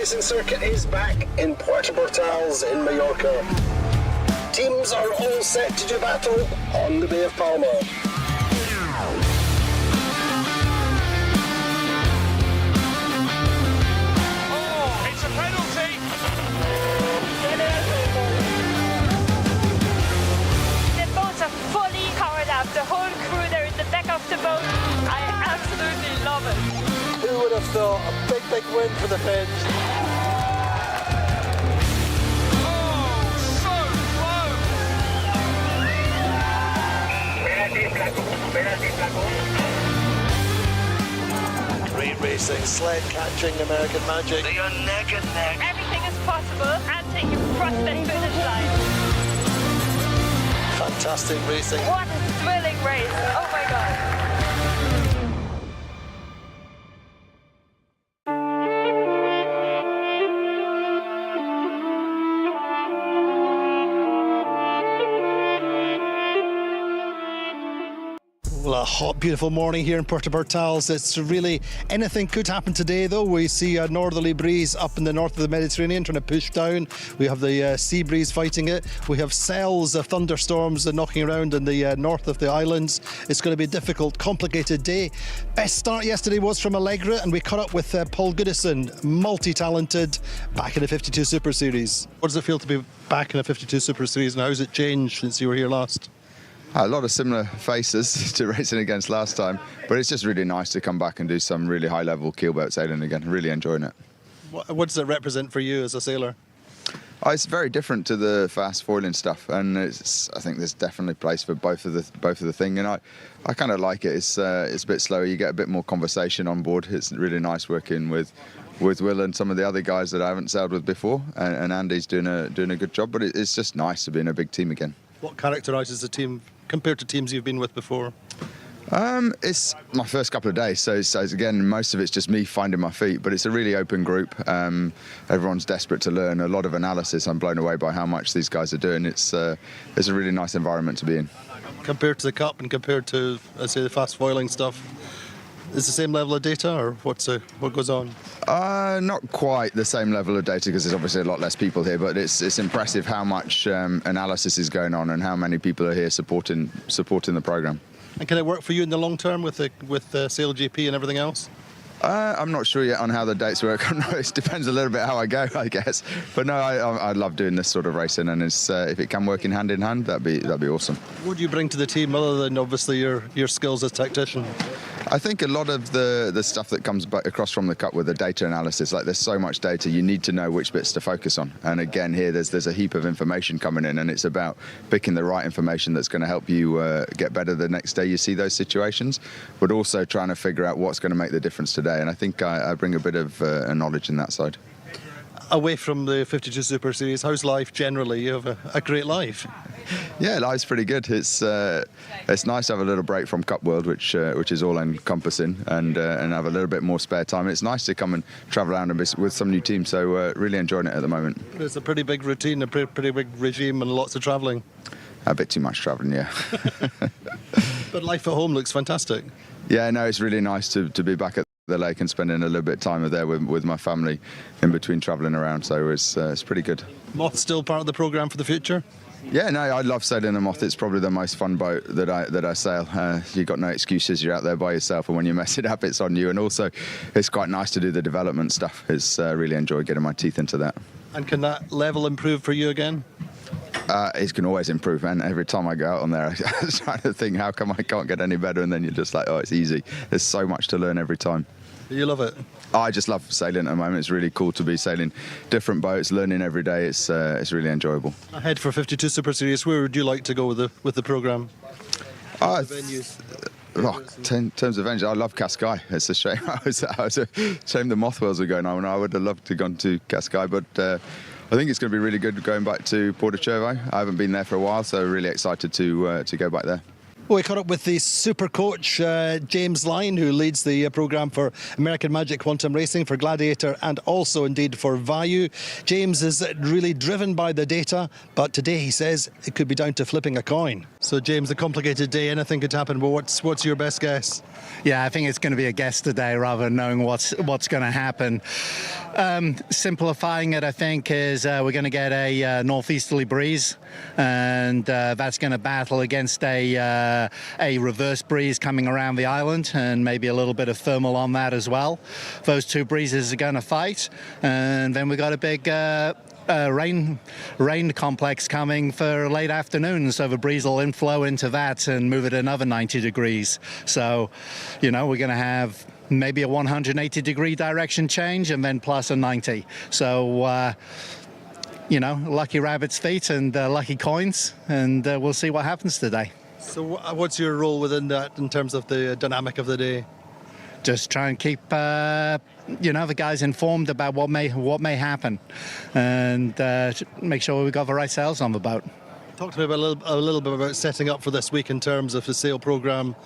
racing circuit is back in Puerto in Mallorca. Teams are all set to do battle on the Bay of Palma. Oh, it's a penalty! The boats are fully covered up. The whole crew there in the back of the boat. I absolutely love it. Who would have thought a big win for the Finns? Oh, so close! Great racing, sled catching, American magic. They are neck and neck. Everything is possible until you cross that finish line. Fantastic racing. What a thrilling race. Oh my God. Well, a hot, beautiful morning here in Puerto Bartals. It's really, anything could happen today, though. We see a northerly breeze up in the north of the Mediterranean trying to push down. We have the sea breeze fighting it. We have cells of thunderstorms knocking around in the north of the islands. It's going to be a difficult, complicated day. Best start yesterday was from Allegra, and we caught up with Paul Goodison, multi-talented, back in the 52 Super Series. What does it feel to be back in a 52 Super Series, and how has it changed since you were here last? A lot of similar faces to racing against last time, but it's just really nice to come back and do some really high-level keelboat sailing again. Really enjoying it. What does it represent for you as a sailor? It's very different to the fast foiling stuff, and I think there's definitely place for both of the thing. And I kind of like it. It's a bit slower. You get a bit more conversation on board. It's really nice working with Will and some of the other guys that I haven't sailed with before, and Andy's doing a good job. But it's just nice to be in a big team again. What characterises the team compared to teams you've been with before? It's my first couple of days, so again, most of it's just me finding my feet, but it's a really open group. Everyone's desperate to learn. A lot of analysis. I'm blown away by how much these guys are doing. It's a really nice environment to be in. Compared to the Cup and compared to, let's say, the fast foiling stuff, is the same level of data, or what goes on? Not quite the same level of data, because there's obviously a lot less people here, but it's impressive how much analysis is going on and how many people are here supporting the program. And can it work for you in the long term with Sail GP and everything else? I'm not sure yet on how the dates work. It depends a little bit how I go, I guess. But no, I love doing this sort of racing, and if it can work in hand, that'd be awesome. What do you bring to the team other than obviously your skills as tactician? I think a lot of the stuff that comes back across from the Cup with the data analysis, like there's so much data, you need to know which bits to focus on. And again, here there's a heap of information coming in, and it's about picking the right information that's going to help you get better the next day you see those situations, but also trying to figure out what's going to make the difference today. And I think I bring a bit of knowledge in that side. Away from the 52 Super Series, how's life generally? You have a great life. Yeah, life's pretty good. It's nice to have a little break from Cup World, which is all encompassing, and have a little bit more spare time. It's nice to come and travel around with some new teams, so really enjoying it at the moment. It's a pretty big routine, a pretty big regime, and lots of travelling. A bit too much travelling, yeah. But life at home looks fantastic. Yeah, no, it's really nice to be back at the lake and spending a little bit of time there with my family in between travelling around, so it's pretty good. Moth still part of the programme for the future? Yeah, no, I love sailing the Moth. It's probably the most fun boat that I sail. You've got no excuses. You're out there by yourself, and when you mess it up, it's on you. And also, it's quite nice to do the development stuff. It's really enjoy getting my teeth into that. And can that level improve for you again? It can always improve, man. Every time I go out on there, I'm trying to think, how come I can't get any better? And then you're just like, oh, it's easy. There's so much to learn every time. You love it? I just love sailing at the moment. It's really cool to be sailing different boats, learning every day. It's really enjoyable. Ahead for 52 Super Series, where would you like to go with the programme? Venues. In terms of venues, I love Cascais. It's a shame. I was a shame the Moth Worlds were going on, and I would have loved to have gone to Cascais, but I think it's going to be really good going back to Puerto. I haven't been there for a while, so really excited to go back there. Well, we caught up with the super coach, James Lyne, who leads the programme for American Magic Quantum Racing, for Gladiator and also indeed for Vayu. James is really driven by the data, but today he says it could be down to flipping a coin. So, James, a complicated day, anything could happen, but what's your best guess? Yeah, I think it's going to be a guess today rather than knowing what's going to happen. Simplifying it, I think, is we're going to get a northeasterly breeze, and that's going to battle against a reverse breeze coming around the island, and maybe a little bit of thermal on that as well. Those two breezes are going to fight, and then we got a big rain complex coming for late afternoon, so the breeze will inflow into that and move it another 90 degrees. So, we're going to have maybe a 180 degree direction change and then plus a 90. So, lucky rabbit's feet and lucky coins, and we'll see what happens today. So what's your role within that in terms of the dynamic of the day? Just try and keep the guys informed about what may happen, and make sure we've got the right sails on the boat. Talk to me about a little bit about setting up for this week in terms of the sail programme.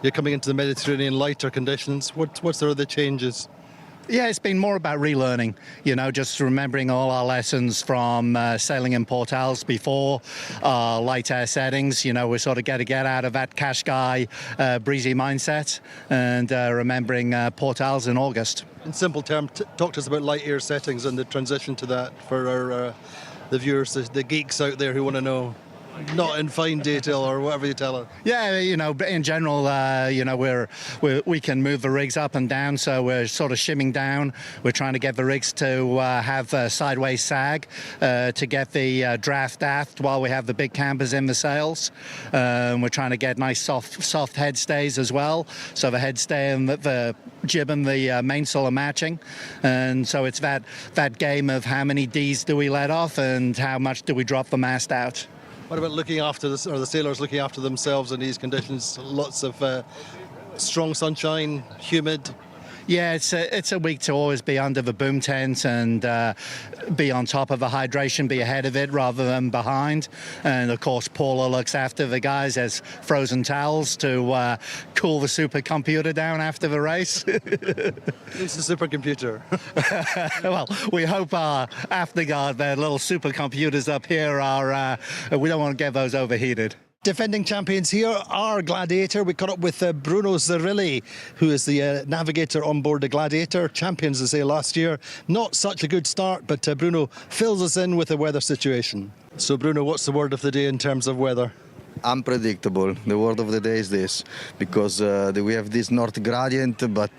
You're coming into the Mediterranean lighter conditions. What's the other changes? Yeah, it's been more about relearning, just remembering all our lessons from sailing in Portals before, light air settings. We sort of get out of that Qashqai breezy mindset, and remembering Portals in August. In simple terms, talk to us about light air settings and the transition to that for our the viewers, the geeks out there who want to know. Not in fine detail or whatever you tell us. Yeah, in general, we can move the rigs up and down, so we're sort of shimming down. We're trying to get the rigs to have a sideways sag to get the draft aft while we have the big cambers in the sails. We're trying to get nice soft head stays as well, so the head stay and the jib and the mainsail are matching. And so it's that game of how many Ds do we let off and how much do we drop the mast out. What about looking after this, or the sailors looking after themselves in these conditions? Lots of strong sunshine, humid. Yeah, it's a week to always be under the boom tent and be on top of the hydration, be ahead of it rather than behind. And of course, Paula looks after the guys as frozen towels to cool the supercomputer down after the race. It's a supercomputer. Well, we hope our afterguard, their little supercomputers up here, are. We don't want to get those overheated. Defending champions here are Gladiator. We caught up with Bruno Zerilli, who is the navigator on board the Gladiator. Champions, as they say, last year. Not such a good start, but Bruno fills us in with the weather situation. So, Bruno, what's the word of the day in terms of weather? Unpredictable. The word of the day is this, because we have this north gradient, but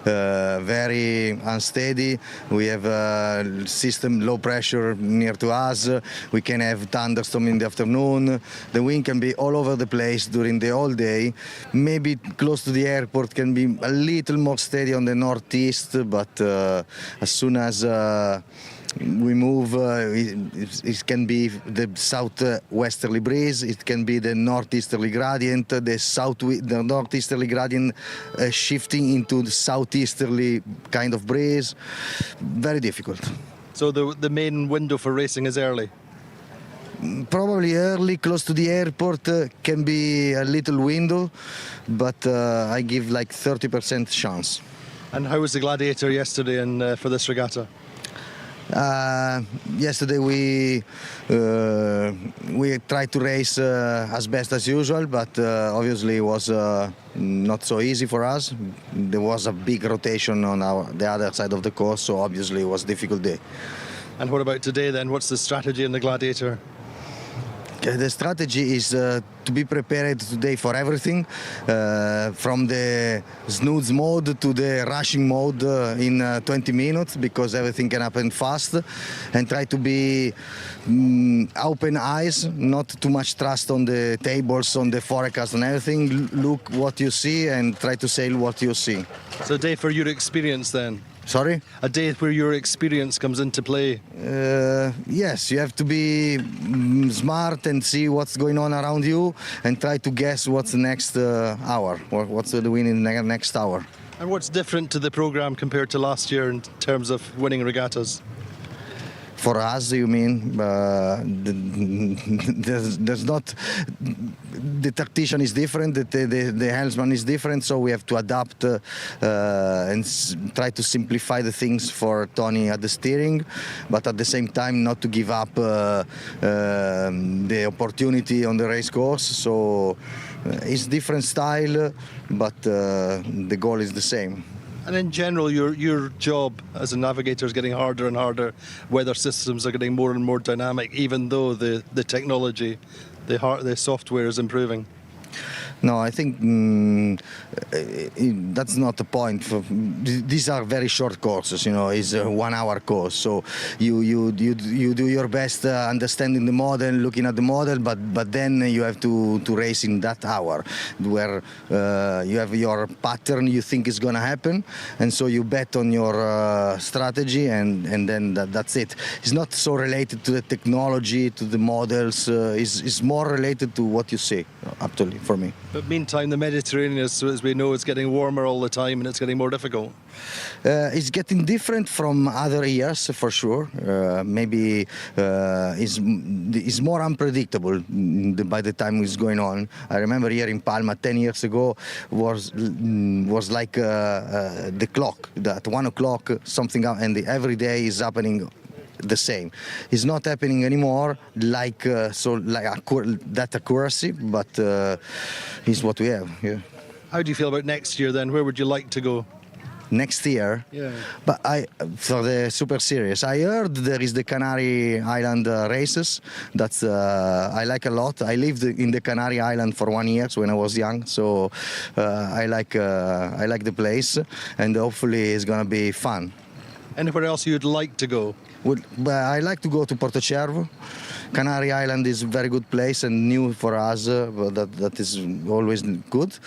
very unsteady. We have system low pressure near to us. We can have thunderstorm in the afternoon. The wind can be all over the place during the whole day. Maybe close to the airport can be a little more steady on the northeast, but as soon as we move, it can be the southwesterly breeze, it can be the northeasterly gradient, the northeasterly gradient shifting into the southeasterly kind of breeze. Very difficult. So the main window for racing is early? Probably early, close to the airport, can be a little window, but I give like 30% chance. And how was the Gladiator yesterday for this regatta? Yesterday we tried to race as best as usual, but obviously it was not so easy for us. There was a big rotation on the other side of the course, so obviously it was a difficult day. And what about today then? What's the strategy in the Gladiator? The strategy is to be prepared today for everything, from the snooze mode to the rushing mode in 20 minutes, because everything can happen fast, and try to be open eyes, not too much trust on the tables, on the forecast and everything. Look what you see and try to sail what you see. So a day for your experience then? Sorry? A day where your experience comes into play? Yes, you have to be smart and see what's going on around you and try to guess what's the next hour, or what's the win in the next hour. And what's different to the programme compared to last year in terms of winning regattas? For us, you mean? There's not. The tactician is different. The helmsman is different. So we have to adapt and try to simplify the things for Tony at the steering, but at the same time not to give up the opportunity on the race course. So it's different style, but the goal is the same. And in general, your job as a navigator is getting harder and harder. Weather systems are getting more and more dynamic, even though the technology, the software is improving. No, I think that's not the point. These are very short courses, it's a 1 hour course. So you do your best understanding the model, looking at the model, but then you have to race in that hour where you have your pattern you think is going to happen, and so you bet on your strategy, and then that's it. It's not so related to the technology, to the models. It's more related to what you see, actually, for me. But meantime, the Mediterranean, as we know, is getting warmer all the time, and it's getting more difficult. It's getting different from other years, for sure. Maybe it's more unpredictable by the time it's going on. I remember here in Palma 10 years ago was like the clock. At 1 o'clock, something, and every day is happening the same. It's not happening anymore like that accuracy, but it's what we have. Yeah. How do you feel about next year then? Where would you like to go? Next year? Yeah. But for the Super Series, I heard there is the Canary Island races. That's I like a lot. I lived in the Canary Island for 1 year when I was young, so I like the place, and hopefully it's gonna be fun. Anywhere else you'd like to go? I like to go to Porto. Canary Island is a very good place and new for us, but that is always good.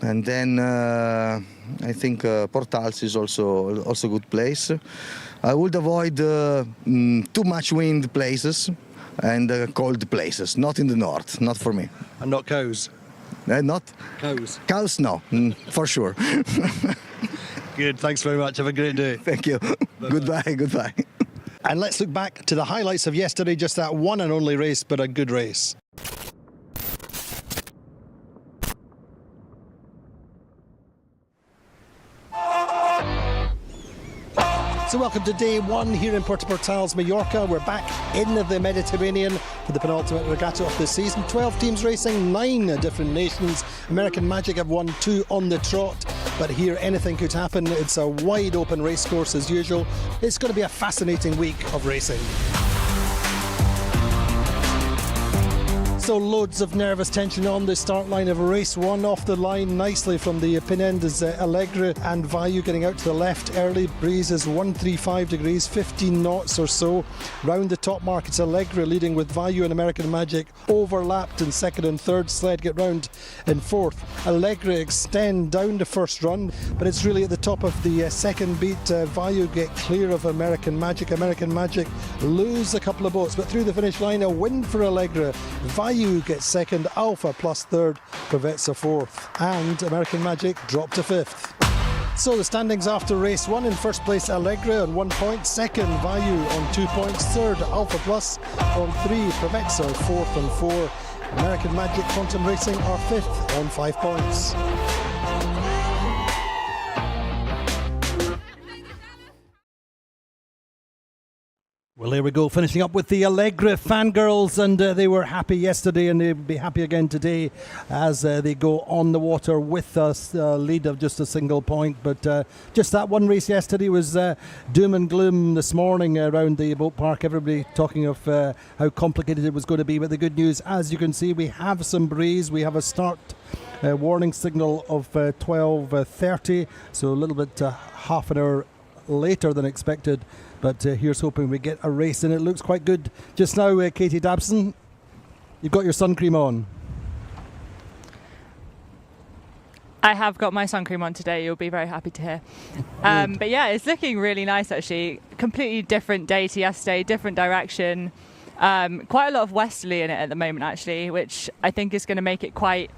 And then I think Portals is also a good place. I would avoid too much wind places and cold places, not in the north, not for me. And not cows? Not? Cows? Cows, no, for sure. Good, thanks very much. Have a great day. Thank you. Goodbye, goodbye. And let's look back to the highlights of yesterday, just that one and only race, but a good race. So welcome to day one here in Puerto, Mallorca. We're back in the Mediterranean for the penultimate regatta of the season. 12 teams racing, 9 different nations. American Magic have won 2 on the trot, but here anything could happen. It's a wide open race course as usual. It's going to be a fascinating week of racing. So loads of nervous tension on the start line of race one. Off the line nicely from the pin end is Alegre and Vayu getting out to the left early. Breeze is 135 degrees, 15 knots or so. Round the top mark it's Alegre leading with Vayu and American Magic overlapped in second and third. Sled get round in fourth. Alegre extend down the first run, but it's really at the top of the second beat. Vayu get clear of American Magic. American Magic lose a couple of boats, but through the finish line a win for Alegre. Vayu gets second, Alpha plus third, Corvetza fourth, and American Magic drop to fifth. So the standings after race one: in first place Alegre on 1 point, second Vayu on 2 points, third Alpha Plus on 3, Corvetza 4th on 4, American Magic Quantum Racing are 5th on 5 points. Well, there we go, finishing up with the Alegre fangirls, and they were happy yesterday and they'll be happy again today as they go on the water with a lead of just a single point. But just that one race yesterday was doom and gloom this morning around the boat park. Everybody talking of how complicated it was going to be, but the good news, as you can see, we have some breeze. We have a start warning signal of 12:30, so a little bit half an hour later than expected. But here's hoping we get a race, and it looks quite good just now. Katie Dabson, you've got your sun cream on. I have got my sun cream on today, you'll be very happy to hear. But yeah, it's looking really nice actually. Completely different day to yesterday, different direction. Quite a lot of westerly in it at the moment actually, which I think is going to make it quite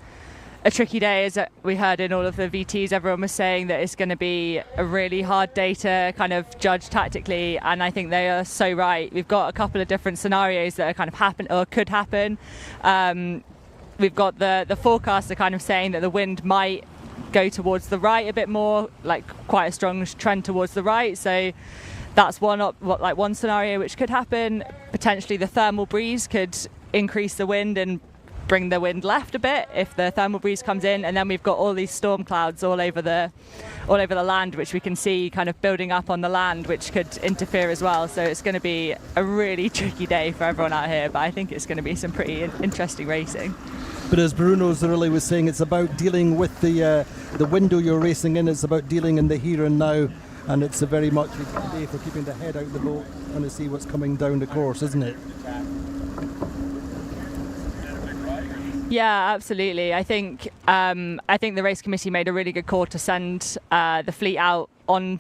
a tricky day, as we heard in all of the VTs. Everyone was saying that it's going to be a really hard day to kind of judge tactically, and I think they are so right. We've got a couple of different scenarios that are kind of happen or could happen. We've got the forecasts are kind of saying that the wind might go towards the right a bit more, like quite a strong trend towards the right. So that's one scenario which could happen. Potentially the thermal breeze could increase the wind and bring the wind left a bit if the thermal breeze comes in, and then we've got all these storm clouds all over the land, which we can see kind of building up on the land, which could interfere as well. So it's going to be a really tricky day for everyone out here, but I think it's going to be some pretty interesting racing. But as Bruno Zarrilli was saying, it's about dealing with the window you're racing in. It's about dealing in the here and now, and it's a very much a day for keeping the head out the boat and to see what's coming down the course, isn't it? Yeah, absolutely. I think the race committee made a really good call to send the fleet out on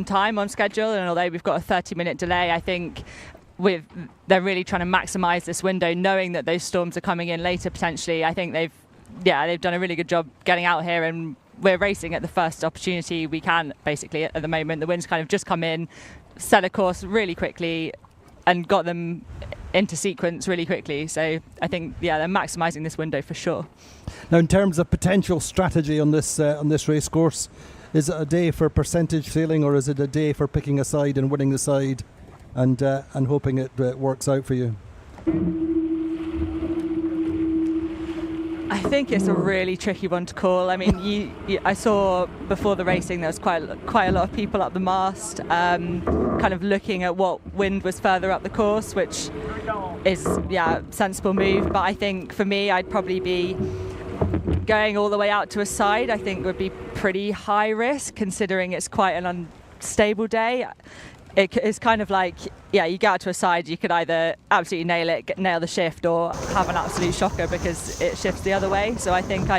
time, on schedule, and although we've got a 30-minute delay, I think they're really trying to maximise this window, knowing that those storms are coming in later potentially. I think they've done a really good job getting out here, and we're racing at the first opportunity we can, basically, at the moment. The wind's kind of just come in, set a course really quickly, and got them into sequence really quickly. So I think, they're maximising this window for sure. Now, in terms of potential strategy on this race course, is it a day for percentage sailing, or is it a day for picking a side and winning the side and hoping it works out for you? I think it's a really tricky one to call. I mean, I saw before the racing there was quite a lot of people up the mast, kind of looking at what wind was further up the course, which is sensible move. But I think for me, I'd probably be going all the way out to a side. I think would be pretty high risk, considering it's quite an unstable day. It's kind of like, you get out to a side, you could either absolutely nail the shift, or have an absolute shocker because it shifts the other way. So I think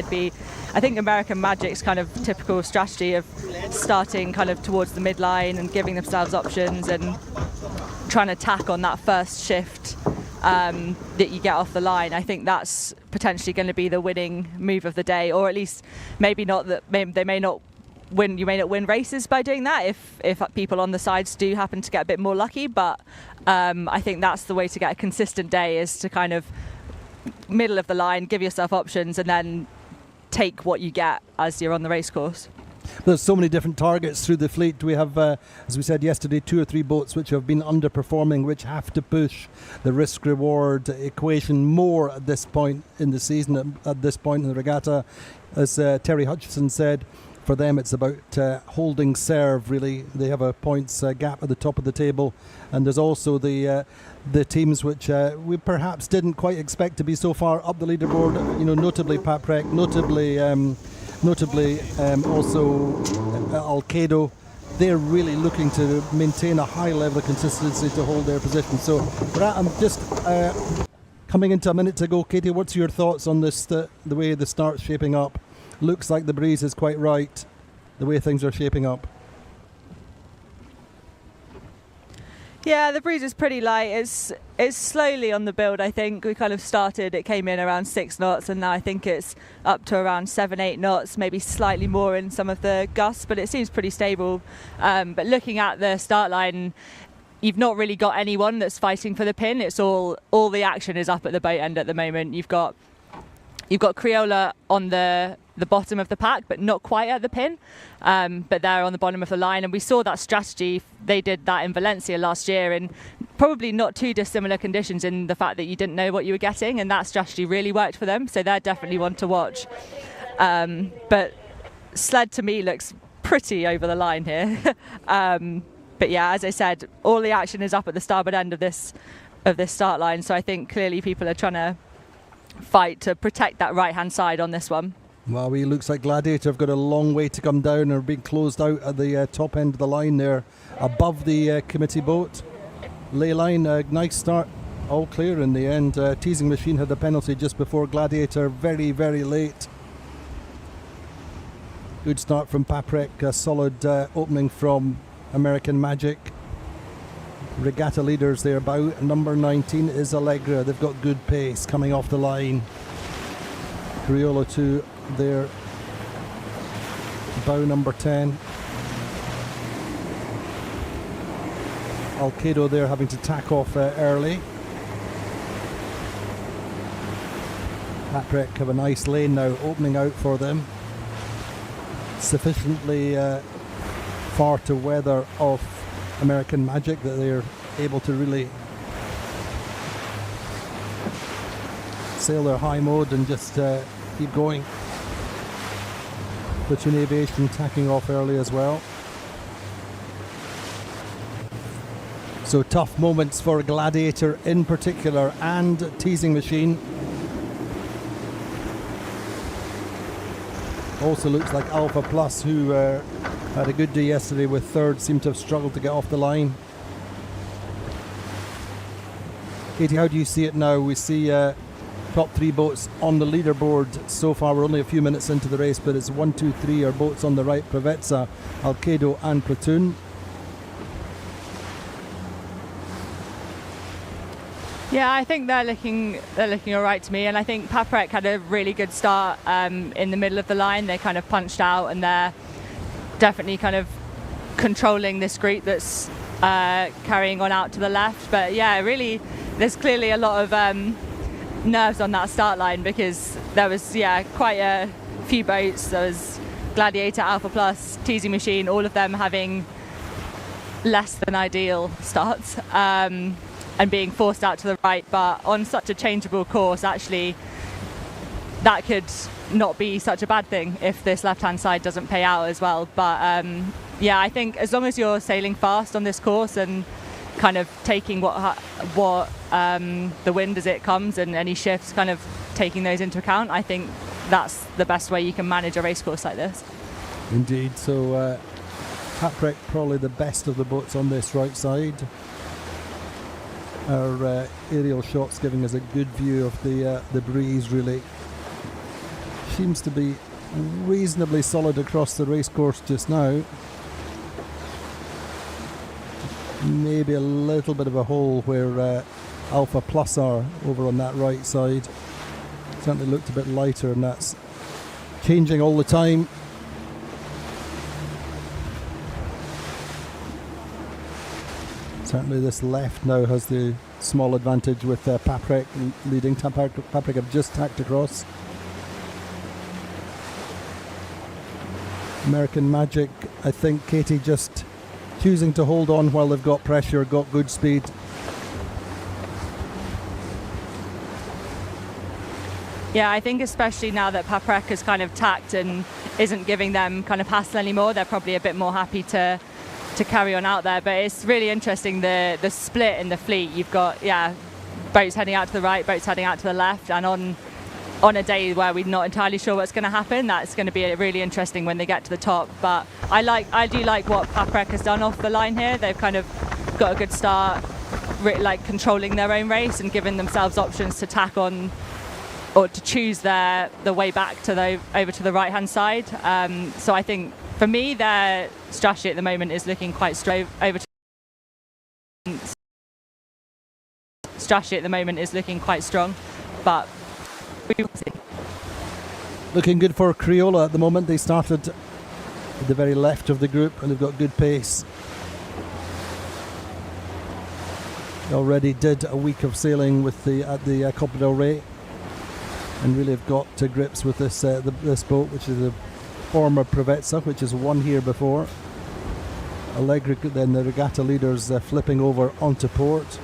American Magic's kind of typical strategy of starting kind of towards the midline and giving themselves options and trying to tack on that first shift that you get off the line. I think that's potentially going to be the winning move of the day, or at least maybe not that they may not win. You may not win races by doing that if people on the sides do happen to get a bit more lucky, but I think that's the way to get a consistent day, is to kind of middle of the line, give yourself options, and then take what you get as you're on the race course. There's so many different targets through the fleet. We have, as we said yesterday, 2 or 3 boats which have been underperforming, which have to push the risk-reward equation more at this point in the season, at this point in the regatta. As Terry Hutchison said, for them it's about holding serve, really. They have a points gap at the top of the table, and there's also the teams which we perhaps didn't quite expect to be so far up the leaderboard, notably Paprec, notably also Alcedo. They're really looking to maintain a high level of consistency to hold their position. So I'm just coming into a minute to go. Katie, what's your thoughts on this, the way the start's shaping up? Looks like the breeze is quite right, the way things are shaping up. Yeah, the breeze is pretty light. It's slowly on the build, I think. We kind of started, it came in around 6 knots, and now I think it's up to around 7-8 knots, maybe slightly more in some of the gusts, but it seems pretty stable. But looking at the start line, you've not really got anyone that's fighting for the pin. It's all the action is up at the boat end at the moment. You've got Criolla on the bottom of the pack, but not quite at the pin, but they're on the bottom of the line, and we saw that strategy. They did that in Valencia last year, in probably not too dissimilar conditions, in the fact that you didn't know what you were getting, and that strategy really worked for them, so they're definitely one to watch. But sled to me looks pretty over the line here. But yeah, as I said, all the action is up at the starboard end of this start line, so I think clearly people are trying to fight to protect that right hand side on this one. Well, it looks like Gladiator have got a long way to come down and are being closed out at the top end of the line there, above the committee boat. Ley line, nice start, all clear in the end. Teasing Machine had a penalty just before Gladiator, very, very late. Good start from Paprec, a solid opening from American Magic. Regatta leaders there about. Number 19 is Allegra. They've got good pace coming off the line. Criolla to there. Bow number 10. Alcedo there having to tack off early. Patrick have a nice lane now opening out for them. Sufficiently far to weather off American Magic that they're able to really sail their high mode and just keep going. Platoon Aviation tacking off early as well. So tough moments for Gladiator in particular and Teasing Machine. Also looks like Alpha Plus, who had a good day yesterday with third, seem to have struggled to get off the line. Katie, how do you see it now? We see top three boats on the leaderboard so far. We're only a few minutes into the race, but it's 1, 2, 3 are boats on the right: Provezza, Alcedo and Platoon. Yeah, I think they're looking all right to me, and I think Paprec had a really good start in the middle of the line. They kind of punched out, and they're definitely kind of controlling this group that's carrying on out to the left. But yeah, really, there's clearly a lot of nerves on that start line, because there was quite a few boats. There was Gladiator, Alpha Plus, Teasing Machine, all of them having less than ideal starts. And being forced out to the right, but on such a changeable course, actually that could not be such a bad thing if this left-hand side doesn't pay out as well. But yeah, I think as long as you're sailing fast on this course and kind of taking what the wind as it comes and any shifts, kind of taking those into account, I think that's the best way you can manage a race course like this. Indeed. So Paprec probably the best of the boats on this right side. Our aerial shots giving us a good view of the breeze. Really seems to be reasonably solid across the race course just now. Maybe a little bit of a hole where Alpha Plus are over on that right side. Certainly looked a bit lighter, and that's changing all the time. Certainly this left now has the small advantage with Paprec leading. Paprec have just tacked across. American Magic, I think, Katie, just choosing to hold on while they've got pressure, got good speed. Yeah, I think especially now that Paprec has kind of tacked and isn't giving them kind of hassle anymore, they're probably a bit more happy to carry on out there. But it's really interesting, the split in the fleet. You've got boats heading out to the right, boats heading out to the left, and on a day where we're not entirely sure what's going to happen, that's going to be really interesting when they get to the top. But I do like what Paprec has done off the line here. They've kind of got a good start, like controlling their own race and giving themselves options to tack on or to choose the way back to over to the right hand side. So I think for me, their strategy at the moment is looking quite strong. Strategy at the moment is looking quite strong, but we will see. Looking good for Criolla at the moment. They started at the very left of the group, and they've got good pace. They already did a week of sailing with at the Copa del Rey, and really have got to grips with this this boat, which is a former Provezza, which has won here before. Allegri, then the regatta leaders, flipping over onto port.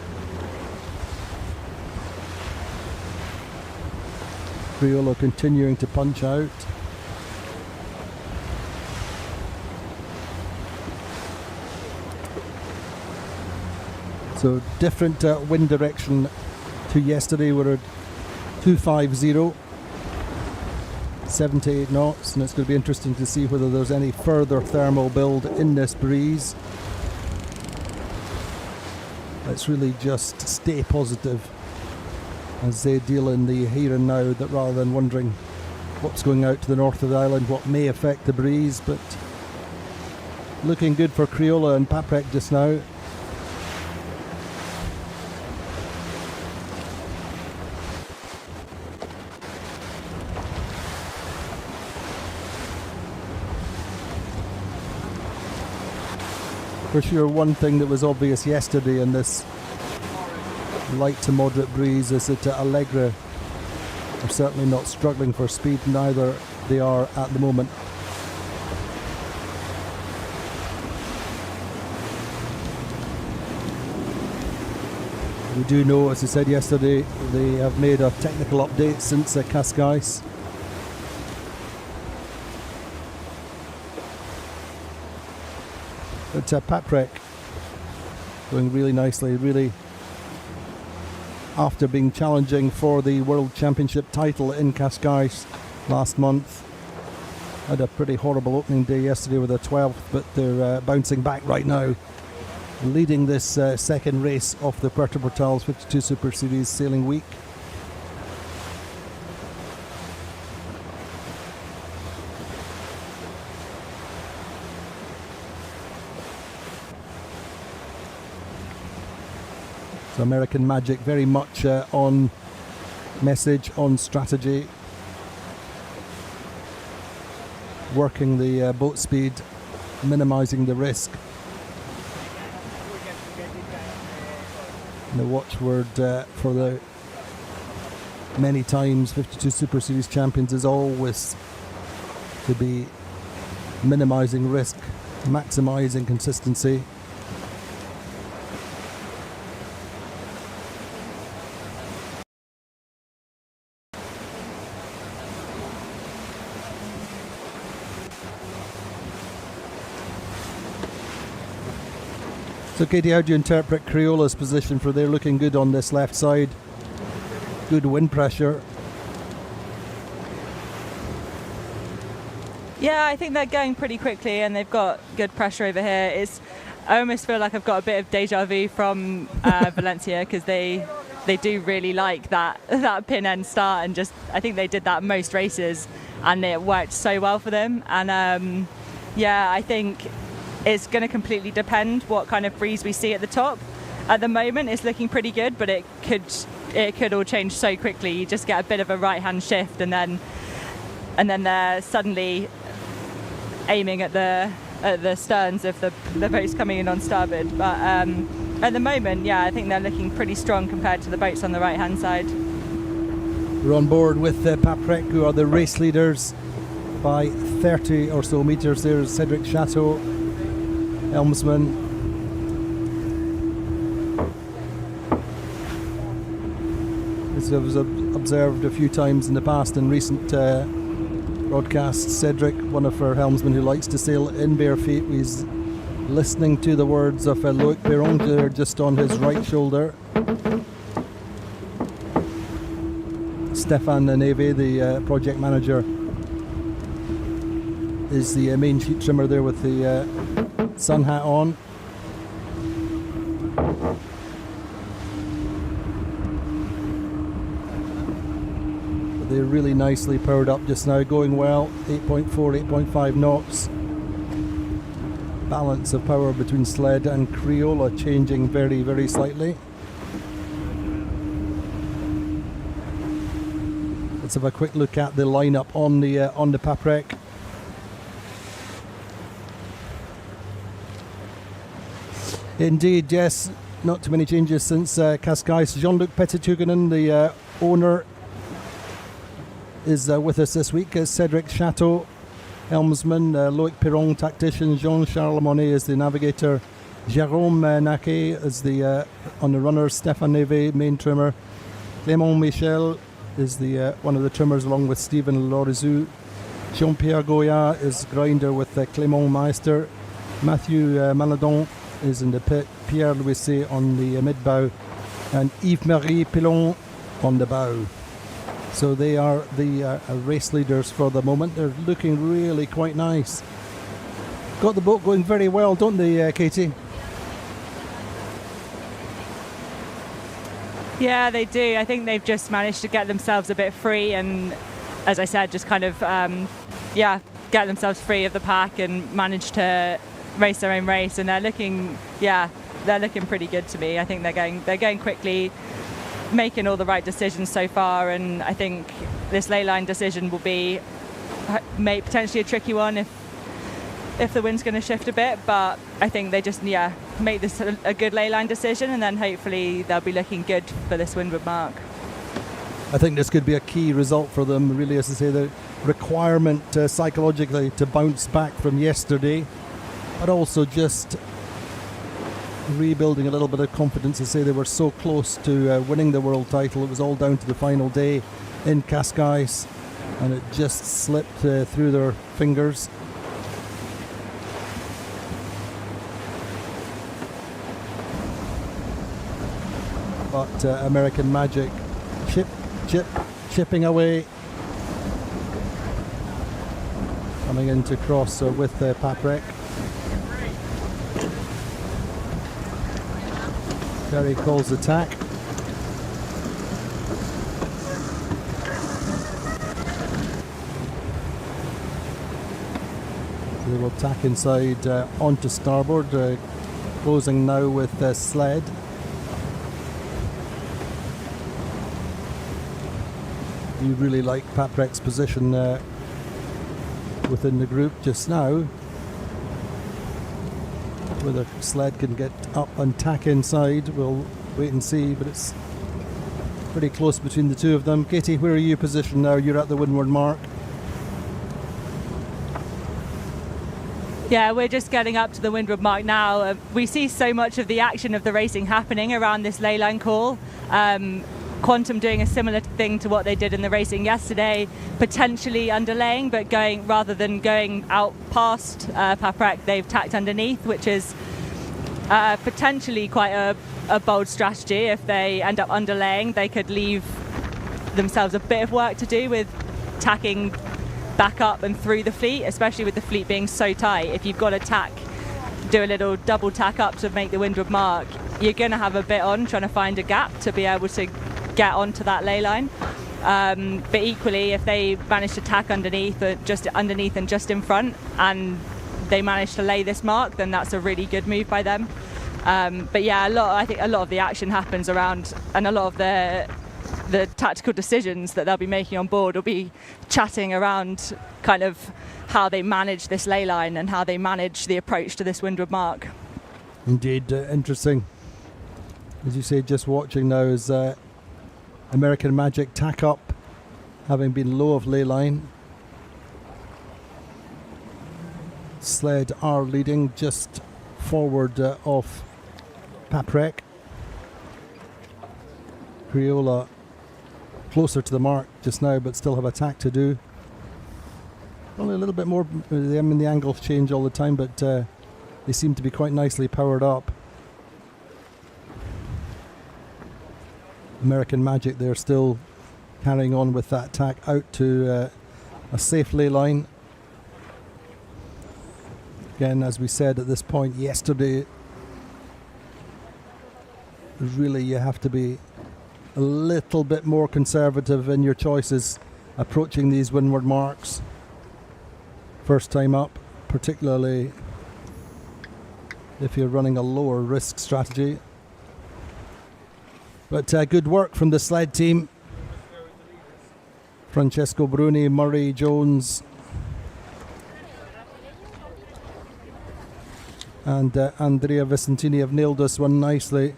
Criolla continuing to punch out. So different wind direction to yesterday. We're at 250, 7 to 8 knots, and it's going to be interesting to see whether there's any further thermal build in this breeze. Let's really just stay positive as they deal in the here and now, that rather than wondering what's going out to the north of the island, what may affect the breeze. But looking good for Criolla and Paprec just now. For sure, one thing that was obvious yesterday in this light to moderate breeze is that Allegra are certainly not struggling for speed, neither they are at the moment. We do know, as I said yesterday, they have made a technical update since Cascais. But Paprec going really nicely, really, after being challenging for the World Championship title in Cascais last month. Had a pretty horrible opening day yesterday with a 12th, but they're bouncing back right now, leading this second race of the Puerto 52 Super Series Sailing Week. So American Magic very much on message, on strategy, working the boat speed, minimising the risk. And the watchword for the many times 52 Super Series champions is always to be minimising risk, maximising consistency. So Katie, how do you interpret Criola's position? For they're looking good on this left side, good wind pressure. Yeah, I think they're going pretty quickly and they've got good pressure over here. I almost feel like I've got a bit of deja vu from Valencia, because they do really like that pin end start, and just I think they did that most races and it worked so well for them. And yeah, I think it's going to completely depend what kind of breeze we see at the top. At the moment, it's looking pretty good, but it could all change so quickly. You just get a bit of a right-hand shift, and then they're suddenly aiming at the sterns of the boats coming in on starboard. But at the moment, yeah, I think they're looking pretty strong compared to the boats on the right-hand side. We're on board with Paprec, who are the race leaders by 30 or so metres. There's Cedric Chateau, helmsman. As I was observed a few times in the past in recent broadcasts, Cedric, one of our helmsmen who likes to sail in bare feet, was listening to the words of Loic Perron there just on his right shoulder. Stefan Neve, the project manager, is the main sheet trimmer there with the sun hat on. But they're really nicely powered up just now, going well, 8.4, 8.5 knots. Balance of power between sled and Criolla changing very, very slightly. Let's have a quick look at the lineup on the Paprec. Indeed, yes, not too many changes since Cascais. Jean-Luc Petitugenen, the owner, is with us this week. Cedric Chateau, helmsman. Loic Perron, tactician. Jean-Charles Monet is the navigator. Jérôme Naquet is the on the runners. Stéphane Neve, main trimmer. Clément Michel is the one of the trimmers, along with Stephen Lorizu. Jean-Pierre Goya is grinder with Clément Meister. Mathieu Maladon is in the pit, Pierre Louisset on the mid-bow, and Yves-Marie Pilon on the bow. So they are the race leaders for the moment. They're looking really quite nice. Got the boat going very well, don't they, Katie? Yeah, they do. I think they've just managed to get themselves a bit free, and as I said, just kind of get themselves free of the pack and manage to race their own race, and they're looking pretty good to me. I think they're going quickly, making all the right decisions so far, and I think this ley line decision will be potentially a tricky one if the wind's going to shift a bit, but I think they just make this a good leyline decision, and then hopefully they'll be looking good for this windward mark. I think this could be a key result for them, really, as I say, the requirement psychologically to bounce back from yesterday, but also just rebuilding a little bit of confidence. To say they were so close to winning the world title. It was all down to the final day in Cascais, and it just slipped through their fingers. But American Magic chipping away, coming into cross with Paprec. Terry calls attack. They will tack inside onto starboard, closing now with Sled. You really like Paprek's position within the group just now. Whether Sled can get up and tack inside, we'll wait and see, but it's pretty close between the two of them. Katie, where are you positioned now? You're at the windward mark. Yeah, we're just getting up to the windward mark now. We see so much of the action of the racing happening around this leyline call. Quantum doing a similar thing to what they did in the racing yesterday, potentially underlaying, but rather than going out past Paprec, they've tacked underneath, which is potentially quite a bold strategy. If they end up underlaying, they could leave themselves a bit of work to do with tacking back up and through the fleet, especially with the fleet being so tight. If you've got to do a little double tack up to make the windward mark, you're going to have a bit on trying to find a gap to be able to get onto that ley line. But equally, if they manage to tack underneath and just in front, and they manage to lay this mark, then that's a really good move by them. But yeah, I think a lot of the action happens around, and a lot of the tactical decisions that they'll be making on board will be chatting around kind of how they manage this ley line and how they manage the approach to this windward mark. Indeed, interesting. As you say, just watching now is American Magic tack up, having been low of ley line. Sled are leading just forward off Paprec. Criolla closer to the mark just now, but still have a tack to do. Only a little bit more. I mean, the angles change all the time, but they seem to be quite nicely powered up. American Magic, they're still carrying on with that tack out to a safe ley line. Again, as we said at this point yesterday, really you have to be a little bit more conservative in your choices approaching these windward marks. First time up, particularly if you're running a lower risk strategy. But good work from the Sled team. Francesco Bruni, Murray, Jones, and Andrea Vicentini have nailed this one nicely.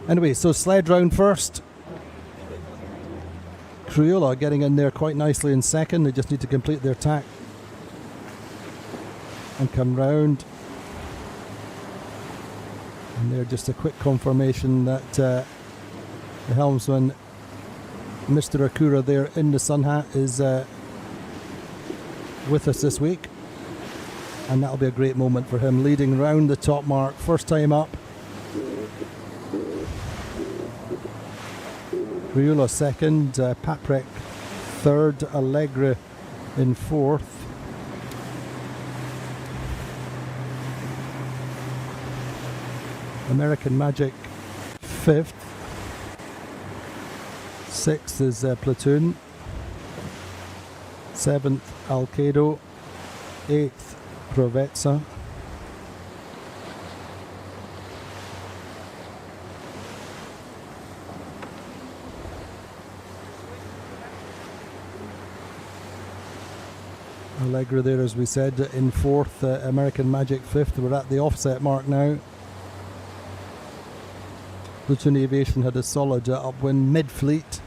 Anyway, so Sled round first. Criolla getting in there quite nicely in second. They just need to complete their tack and come round. And there, just a quick confirmation that the helmsman, Mr. Akura there in the sun hat, is with us this week. And that'll be a great moment for him, leading round the top mark. First time up. Criolla second, Paprec third, Allegre in fourth. American Magic fifth. Sixth is Platoon. Seventh, Alcedo. Eighth, Provezza. Allegra there, as we said, in fourth, American Magic fifth. We're at the offset mark now. Platoon Aviation had a solid upwind mid-fleet.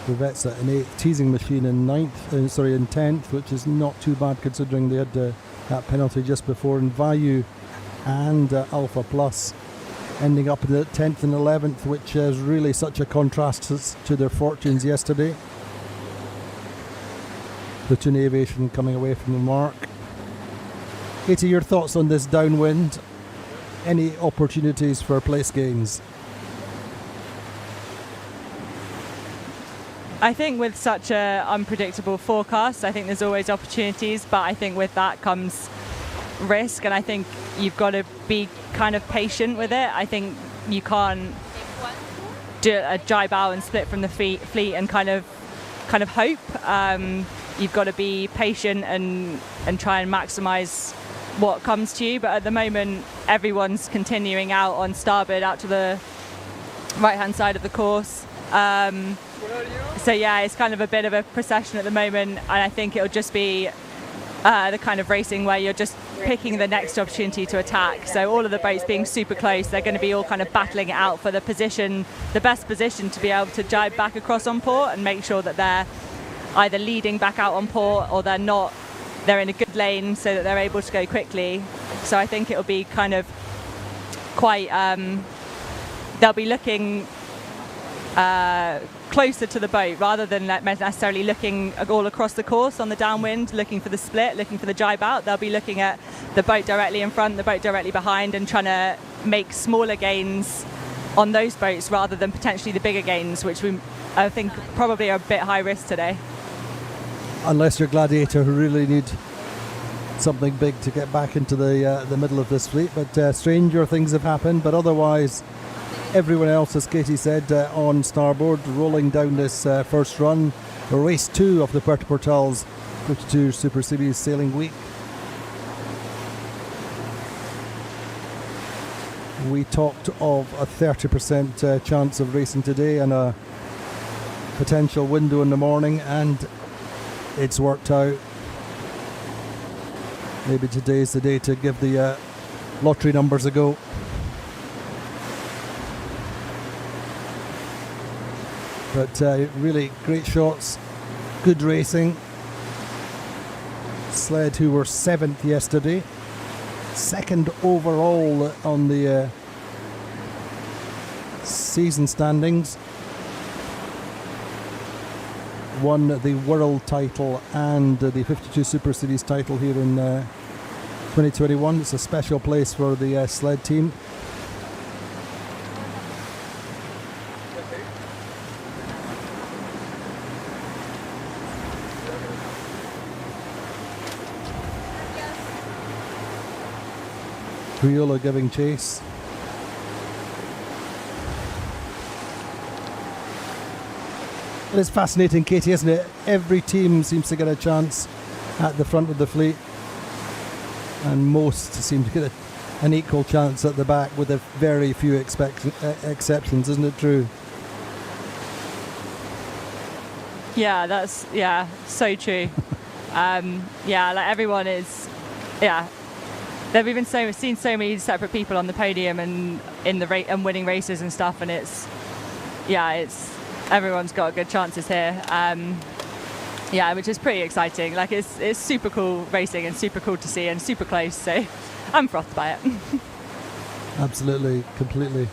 Corvette's at an 8th, Teasing Machine in 10th, which is not too bad considering they had that penalty just before. And Vayu and Alpha Plus ending up in the 10th and 11th, which is really such a contrast to their fortunes yesterday. Platoon Aviation coming away from the mark. Katie, your thoughts on this downwind? Any opportunities for place gains? I think with such a unpredictable forecast, I think there's always opportunities, but I think with that comes risk, and I think you've got to be kind of patient with it. I think you can't do a jibe out and split from the fleet and kind of hope. You've got to be patient and try and maximise what comes to you. But at the moment, everyone's continuing out on starboard, out to the right-hand side of the course. So yeah, it's kind of a bit of a procession at the moment, and I think it'll just be the kind of racing where you're just picking the next opportunity to attack. So all of the boats being super close, they're going to be all kind of battling it out for the best position to be able to jibe back across on port and make sure that they're either leading back out on port or they're in a good lane so that they're able to go quickly. So I think it'll be kind of quite, they'll be looking closer to the boat rather than necessarily looking all across the course on the downwind, looking for the split, looking for the jibe out. They'll be looking at the boat directly in front, the boat directly behind, and trying to make smaller gains on those boats rather than potentially the bigger gains, which I think probably are a bit high risk today. Unless you're Gladiator, who really need something big to get back into the middle of this fleet. But stranger things have happened, but otherwise everyone else, as Katie said, on starboard, rolling down this first run. Race 2 of the Puerto Portal's 52 Super Series sailing week. We talked of a 30% chance of racing today and a potential window in the morning, and it's worked out. Maybe today's the day to give the lottery numbers a go. But really great shots, good racing. Sled, who were 7th yesterday, 2nd overall on the season standings, won the world title and the 52 Super Series title here in 2021. It's a special place for the sled team. Criolla giving chase. It's fascinating, Katie, isn't it? Every team seems to get a chance at the front of the fleet, and most seem to get an equal chance at the back, with a very few exceptions. Isn't it true? Yeah, that's so true. Like everyone is, They've even seen so many separate people on the podium and in the and winning races and stuff, and it's everyone's got good chances here. Which is pretty exciting. Like it's super cool racing and super cool to see and super close. So I'm frothed by it. Absolutely, completely.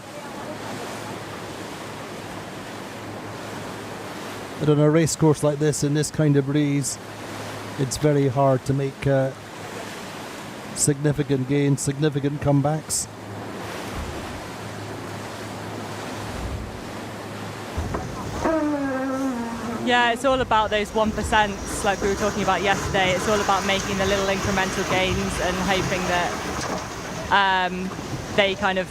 But on a race course like this, in this kind of breeze, it's very hard to make significant gains, significant comebacks. Yeah, it's all about those 1%, like we were talking about yesterday. It's all about making the little incremental gains and hoping that they kind of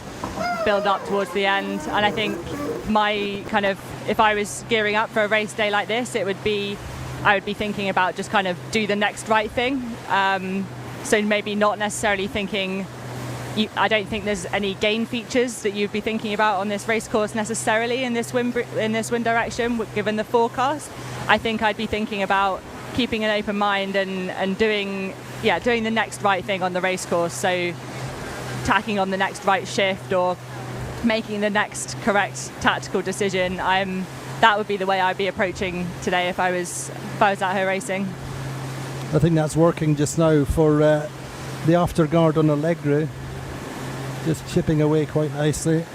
build up towards the end. And I think if I was gearing up for a race day like this, I would be thinking about just kind of do the next right thing. So maybe not necessarily thinking I don't think there's any gain features that you'd be thinking about on this race course necessarily in this wind direction, given the forecast. I think I'd be thinking about keeping an open mind and doing the next right thing on the race course. So tacking on the next right shift or making the next correct tactical decision. That would be the way I'd be approaching today if I was out here racing. I think that's working just now for the afterguard on Allegro, just chipping away quite nicely,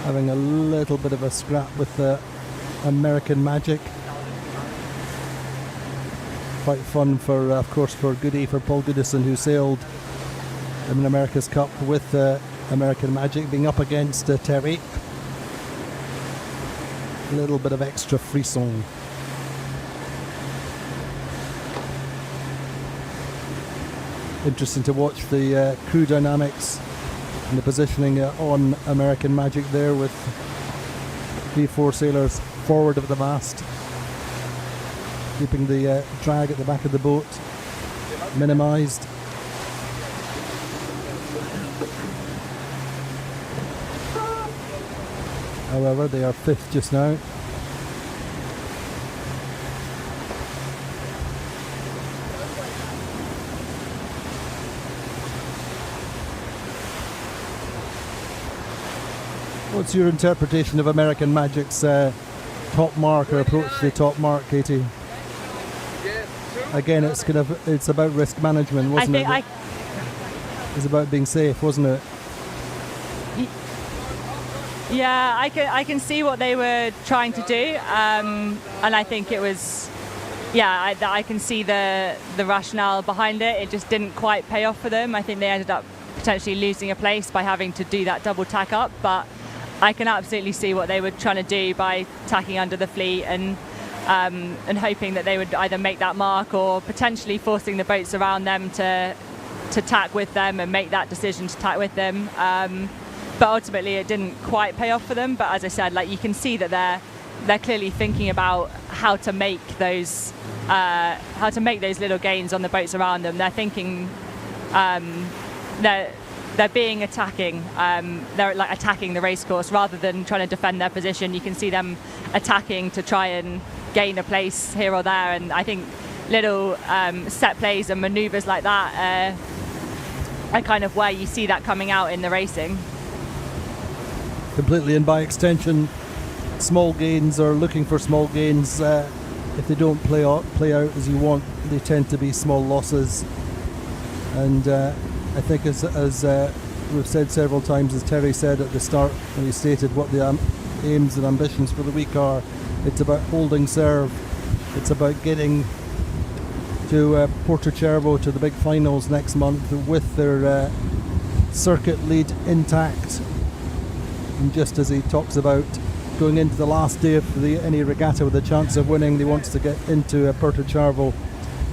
having a little bit of a scrap with the American Magic. Quite fun for, of course, for Goody, for Paul Goodison, who sailed in America's Cup with American Magic, being up against Terry. A little bit of extra frisson. Interesting to watch the crew dynamics and the positioning on American Magic there, with 3-4 sailors forward of the mast, keeping the drag at the back of the boat minimised. However, they are 5th just now. What's your interpretation of American Magic's top mark or approach to the top mark, Katie? Again, it's about risk management, wasn't it? It's about being safe, wasn't it? Yeah, I can see what they were trying to do, and I think it was, I can see the rationale behind it. It just didn't quite pay off for them. I think they ended up potentially losing a place by having to do that double tack up, but I can absolutely see what they were trying to do by tacking under the fleet and hoping that they would either make that mark or potentially forcing the boats around them to tack with them and make that decision to tack with them. But ultimately, it didn't quite pay off for them. But as I said, like, you can see that they're clearly thinking about how to make those little gains on the boats around them. They're thinking they're being attacking. They're like attacking the race course rather than trying to defend their position. You can see them attacking to try and gain a place here or there. And I think little set plays and manoeuvres like that are kind of where you see that coming out in the racing. Completely, and by extension, small gains, or looking for small gains, if they don't play out as you want, they tend to be small losses. And I think as we've said several times, as Terry said at the start when he stated what the aims and ambitions for the week are, it's about holding serve, it's about getting to Puerto, to the big finals next month with their circuit lead intact. And just as he talks about going into the last day of any regatta with a chance of winning, he wants to get into Puerto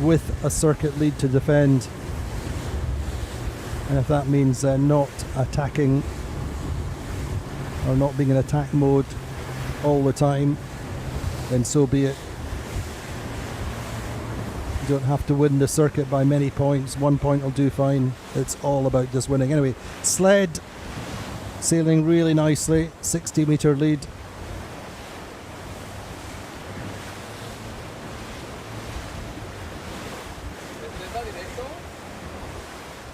with a circuit lead to defend. And if that means not attacking or not being in attack mode all the time, then so be it. You don't have to win the circuit by many points. 1 point will do fine. It's all about just winning. Anyway, sled sailing really nicely, 60-metre lead.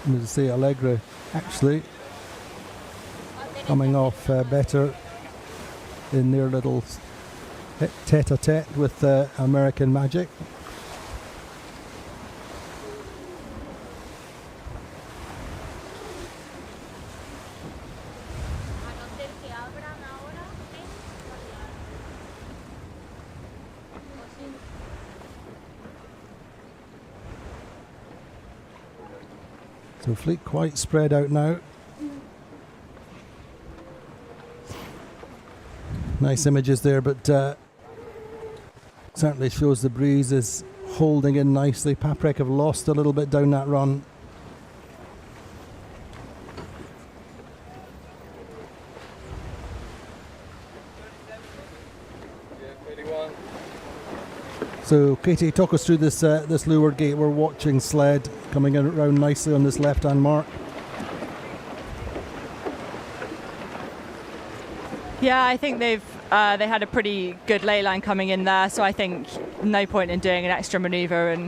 And as I say, Allegro actually coming off better in their little tete-a-tete with American Magic. So fleet quite spread out now. Nice images there, but certainly shows the breeze is holding in nicely. Paprec have lost a little bit down that run. So, Katie, talk us through this leeward gate. We're watching sled coming in around nicely on this left-hand mark. Yeah, I think they had a pretty good ley line coming in there, so I think no point in doing an extra manoeuvre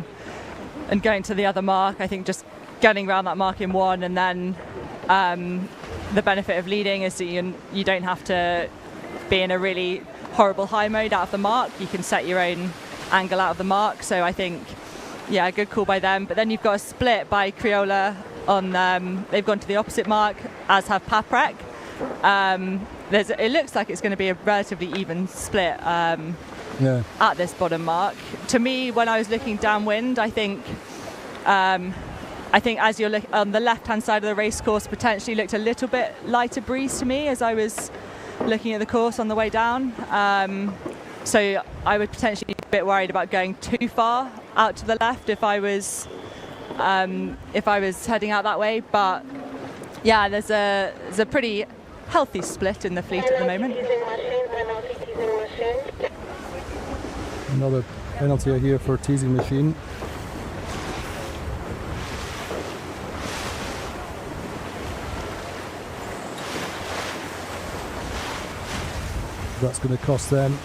and going to the other mark. I think just getting around that mark in one, and then the benefit of leading is that you don't have to be in a really horrible high mode out of the mark. You can set your own angle out of the mark, so I think, yeah, good call by them. But then you've got a split by Criolla on they've gone to the opposite mark, as have Paprec. It looks like it's going to be a relatively even split at this bottom mark. To me, when I was looking downwind, I think as you're on the left-hand side of the race course, potentially looked a little bit lighter breeze to me as I was looking at the course on the way down. So I would potentially be a bit worried about going too far out to the left if I was heading out that way. But yeah, there's a pretty healthy split in the fleet at the moment. Another penalty here for teasing machine. That's going to cost them,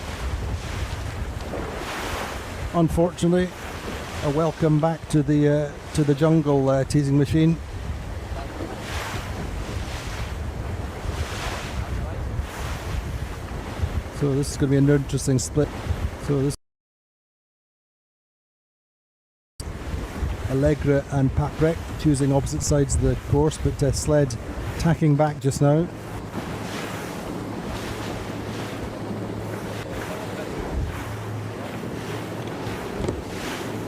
unfortunately, a welcome back to the jungle, teasing machine. So this is going to be an interesting split. So this Allegra and Paprec choosing opposite sides of the course, but sled tacking back just now.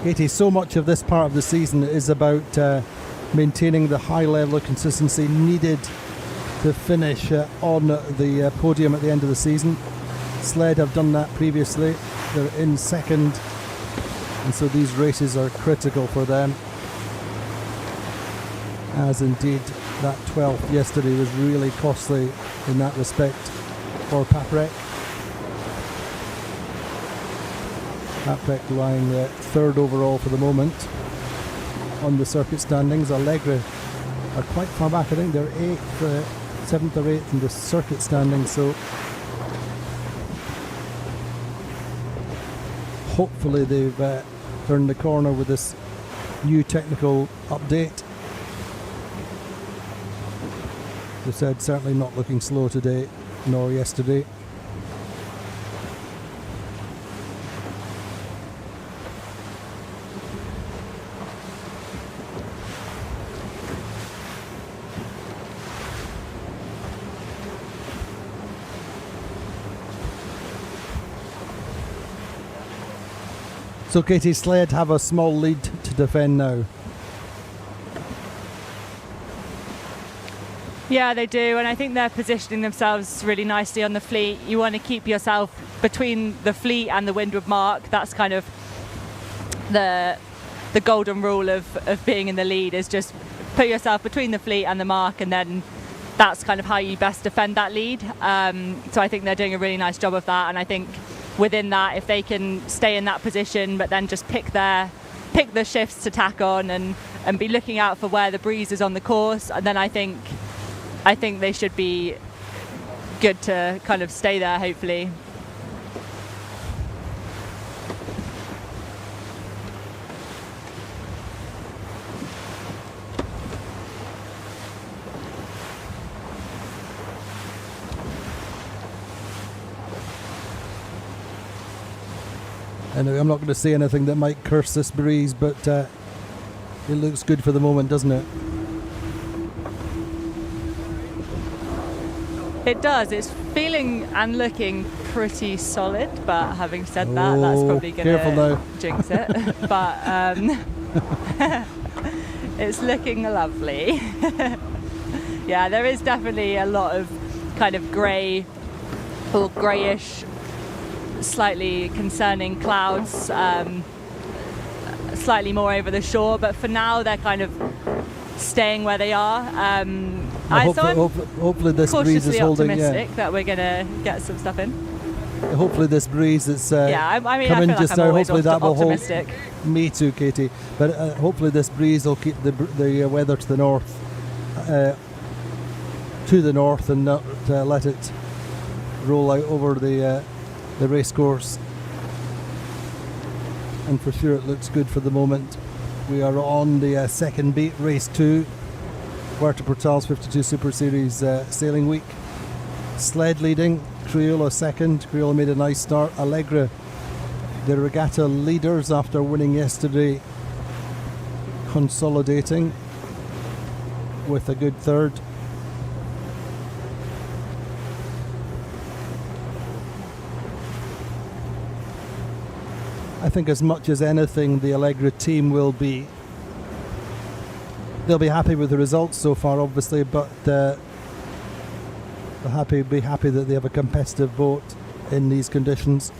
Katie, so much of this part of the season is about maintaining the high level of consistency needed to finish on the podium at the end of the season. Sled have done that previously. They're in second, and so these races are critical for them, as indeed that 12th yesterday was really costly in that respect for Paprec. Paprec lying third overall for the moment on the circuit standings. Allegra are quite far back. I think they're 8th, 7th or 8th in the circuit standings, so hopefully they've turned the corner with this new technical update. They said certainly not looking slow today, nor yesterday. So Katie, sled have a small lead to defend now. Yeah, they do, and I think they're positioning themselves really nicely on the fleet. You want to keep yourself between the fleet and the windward mark. That's kind of the golden rule of being in the lead, is just put yourself between the fleet and the mark, and then that's kind of how you best defend that lead. So I think they're doing a really nice job of that, and I think within that, if they can stay in that position but then just pick the shifts to tack on and be looking out for where the breeze is on the course, and then I think they should be good to kind of stay there, hopefully. Anyway, I'm not going to say anything that might curse this breeze, but it looks good for the moment, doesn't it? It does. It's feeling and looking pretty solid, but having said that, that's probably going to jinx it. But it's looking lovely. Yeah, there is definitely a lot of kind of grey or greyish, slightly concerning clouds, slightly more over the shore, but for now they're kind of staying where they are. Hopefully this breeze is holding. Cautiously optimistic that we're going to get some stuff in. hopefully this breeze that's I mean, I coming feel like just I'm now, always hopefully that will hold. optimistic. Me too, Katie. But hopefully this breeze will keep the weather to the north, and not let it roll out over the race course. And for sure it looks good for the moment. We are on the second beat, race 2, Puerto 52 Super Series sailing week. Sled leading, Criolla second. Criolla made a nice start. Allegra, the regatta leaders after winning yesterday, consolidating with a good third. I think as much as anything, the Allegra team will be, they'll be happy with the results so far, obviously, but they'll be happy that they have a competitive boat in these conditions.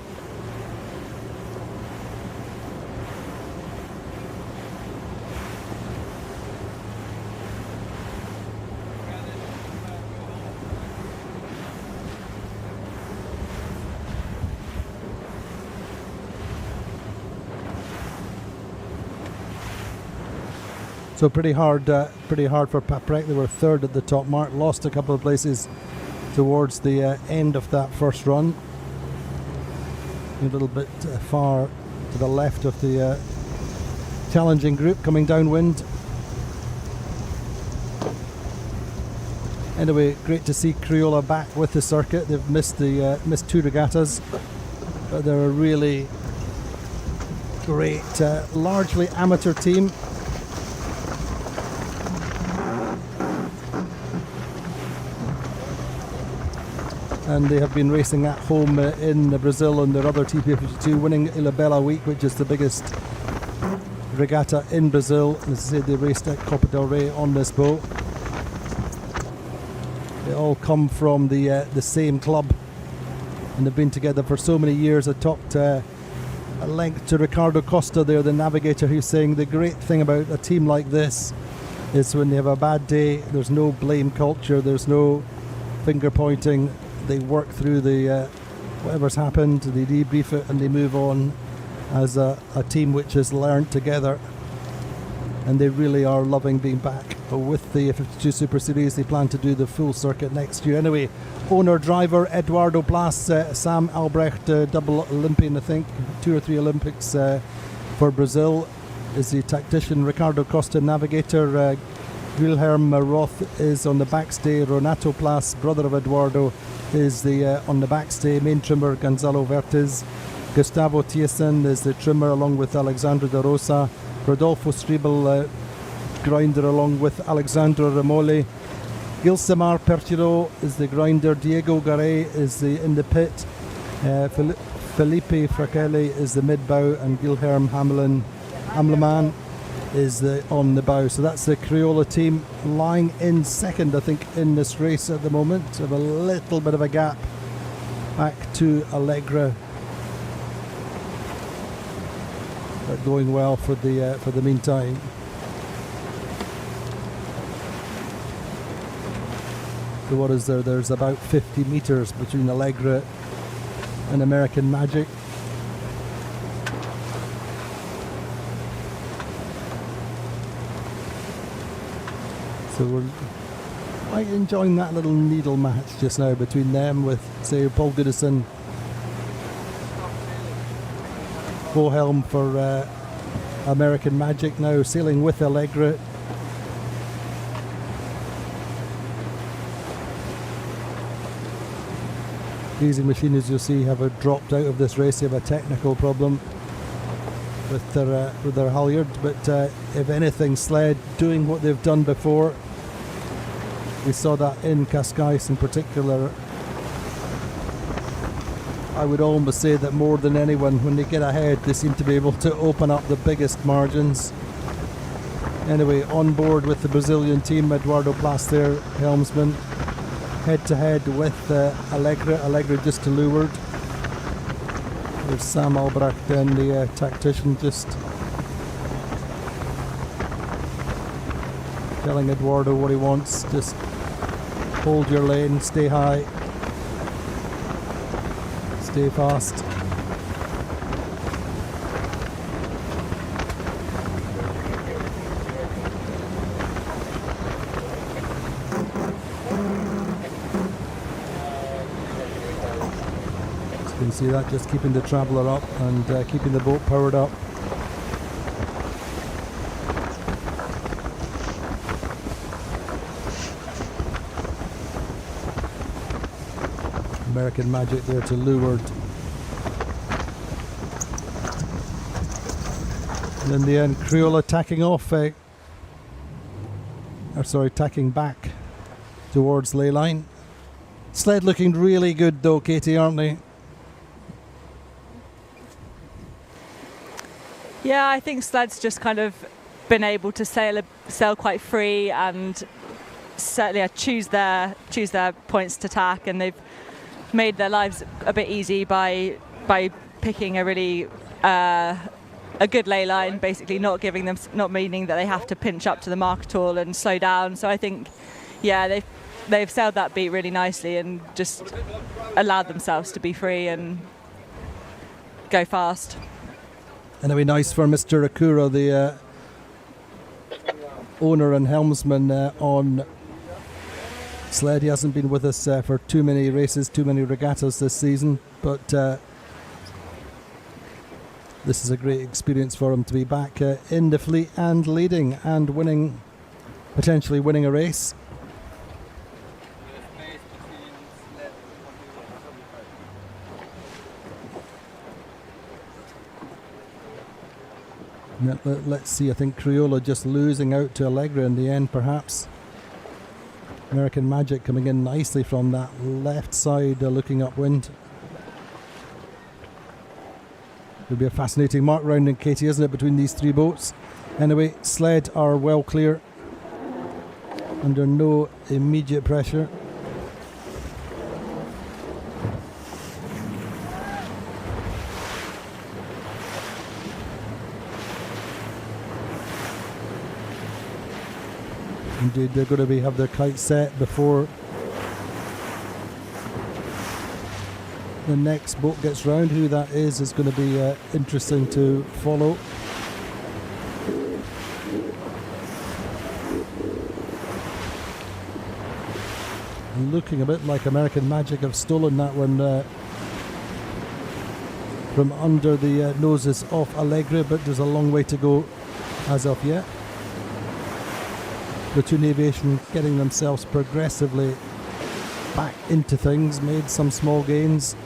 So pretty hard for Paprec. They were third at the top mark, lost a couple of places towards the end of that first run. A little bit far to the left of the challenging group coming downwind. Anyway, great to see Criolla back with the circuit. They've missed 2 regattas, but they're a really great, largely amateur team. And they have been racing at home in Brazil on their other TP52, winning Ilhabela Week, which is the biggest regatta in Brazil. As I said, they raced at Copa del Rey on this boat. They all come from the same club, and they've been together for so many years. I talked a length to Ricardo Costa there, the navigator, who's saying the great thing about a team like this is when they have a bad day, there's no blame culture, there's no finger pointing. They work through the whatever's happened, they debrief it, and they move on as a team which has learned together. And they really are loving being back with the 52 Super Series. They plan to do the full circuit next year. Anyway, owner-driver Eduardo Blas, Sam Albrecht, double Olympian, I think, 2 or 3 Olympics for Brazil, is the tactician. Ricardo Costa, navigator. Wilhelm Roth is on the backstay. Renato Plas, brother of Eduardo, is on the backstay. Main trimmer Gonzalo Vertes. Gustavo Thiessen is the trimmer along with Alexandra de Rosa. Rodolfo Striebel, grinder along with Alexandra Ramoli. Gilsemar Pertiro is the grinder. Diego Garay is in the pit. Felipe Fratelli is the mid-bow, and Guilherme Hamleman is on the bow. So that's the Criolla team lying in second, I think, in this race at the moment. So a little bit of a gap back to Allegra, but going well for the meantime. So what is there? There's about 50 meters between Allegra and American Magic. So we're quite enjoying that little needle match just now between them, with, say, Paul Goodison, Wilhelm for American Magic now sailing with Allegra. Easy Machine, as you'll see, have dropped out of this race. They have a technical problem with their halyard, but if anything, Sled doing what they've done before. We saw that in Cascais in particular. I would almost say that more than anyone, when they get ahead, they seem to be able to open up the biggest margins. Anyway, on board with the Brazilian team, Eduardo Plas there, helmsman, head to head with Allegra just to leeward. There's Sam Albrecht and the tactician just telling Eduardo what he wants. Just hold your lane, stay high. Stay fast. You can see that, just keeping the traveller up and keeping the boat powered up. American Magic there to leeward. And in the end, Crayola tacking off, tacking back towards leyline. Sled looking really good though, Katie, aren't they? Yeah, I think Sled's just kind of been able to sail quite free and certainly choose their points to tack, and they've made their lives a bit easy by picking a really a good ley line, basically not meaning that they have to pinch up to the mark at all and slow down. So I think, yeah, they've sailed that beat really nicely and just allowed themselves to be free and go fast. And it'll be nice for Mr. Akura, the owner and helmsman on Sled. He hasn't been with us for too many races, too many regattas this season, but this is a great experience for him to be back in the fleet and leading and winning, potentially winning a race. Let's see, I think Crayola just losing out to Allegra in the end, perhaps. American Magic coming in nicely from that left side, looking upwind. It'll be a fascinating mark round in Katie, isn't it, between these three boats? Anyway, Sled are well clear, under no immediate pressure. Indeed, they're going to have their kite set before the next boat gets round. Who that is going to be interesting to follow. Looking a bit like American Magic have stolen that one from under the noses of Allegra, but there's a long way to go as of yet. Platoon Aviation getting themselves progressively back into things, made some small gains.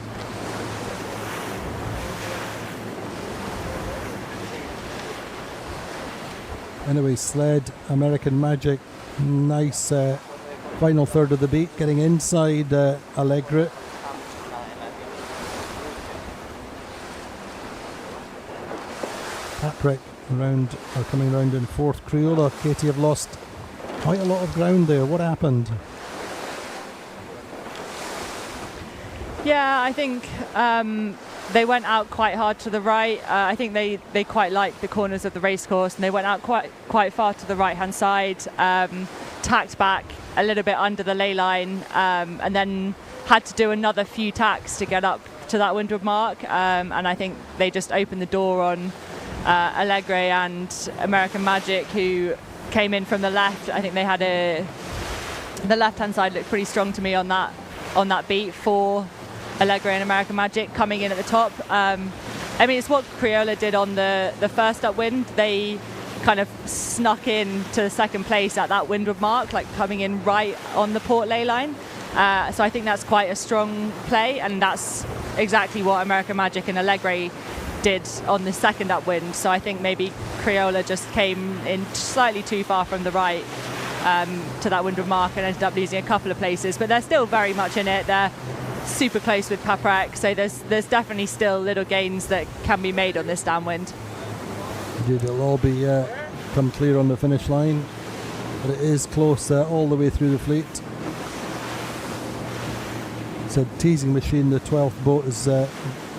Anyway, Sled, American Magic, nice final third of the beat, getting inside Allegra. Patrick coming round in fourth. Crayola, Katie have lost quite a lot of ground there. What happened? Yeah, I think they went out quite hard to the right. I think they quite liked the corners of the racecourse, and they went out quite far to the right-hand side, tacked back a little bit under the ley line, and then had to do another few tacks to get up to that windward mark. And I think they just opened the door on Allegra and American Magic, who came in from the left. I think they had the left-hand side looked pretty strong to me on that beat for Allegra and American Magic coming in at the top. I mean, it's what Crayola did on the first upwind. They kind of snuck in to the second place at that windward mark, like coming in right on the port ley line. So I think that's quite a strong play, and that's exactly what American Magic and Allegra did on the second upwind. So I think maybe Crayola just came in slightly too far from the right to that windward mark and ended up losing a couple of places, but they're still very much in it. They're super close with Paprec, so there's definitely still little gains that can be made on this downwind. Indeed, it'll all be come clear on the finish line, but it is close all the way through the fleet. It's a teasing machine. The 12th boat is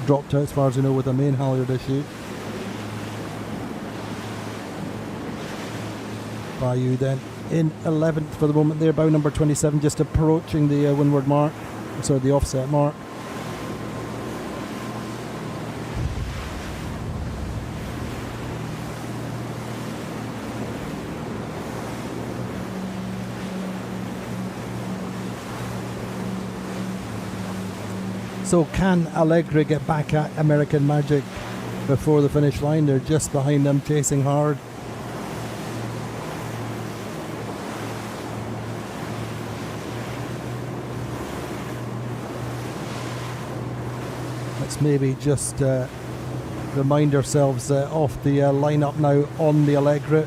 dropped out, as far as I know, with a main halyard issue. Bayou then in 11th for the moment there, bow number 27, just approaching the windward mark, sorry, the offset mark. So can Allegra get back at American Magic before the finish line? They're just behind them, chasing hard. Let's maybe just remind ourselves of the lineup now on the Allegra.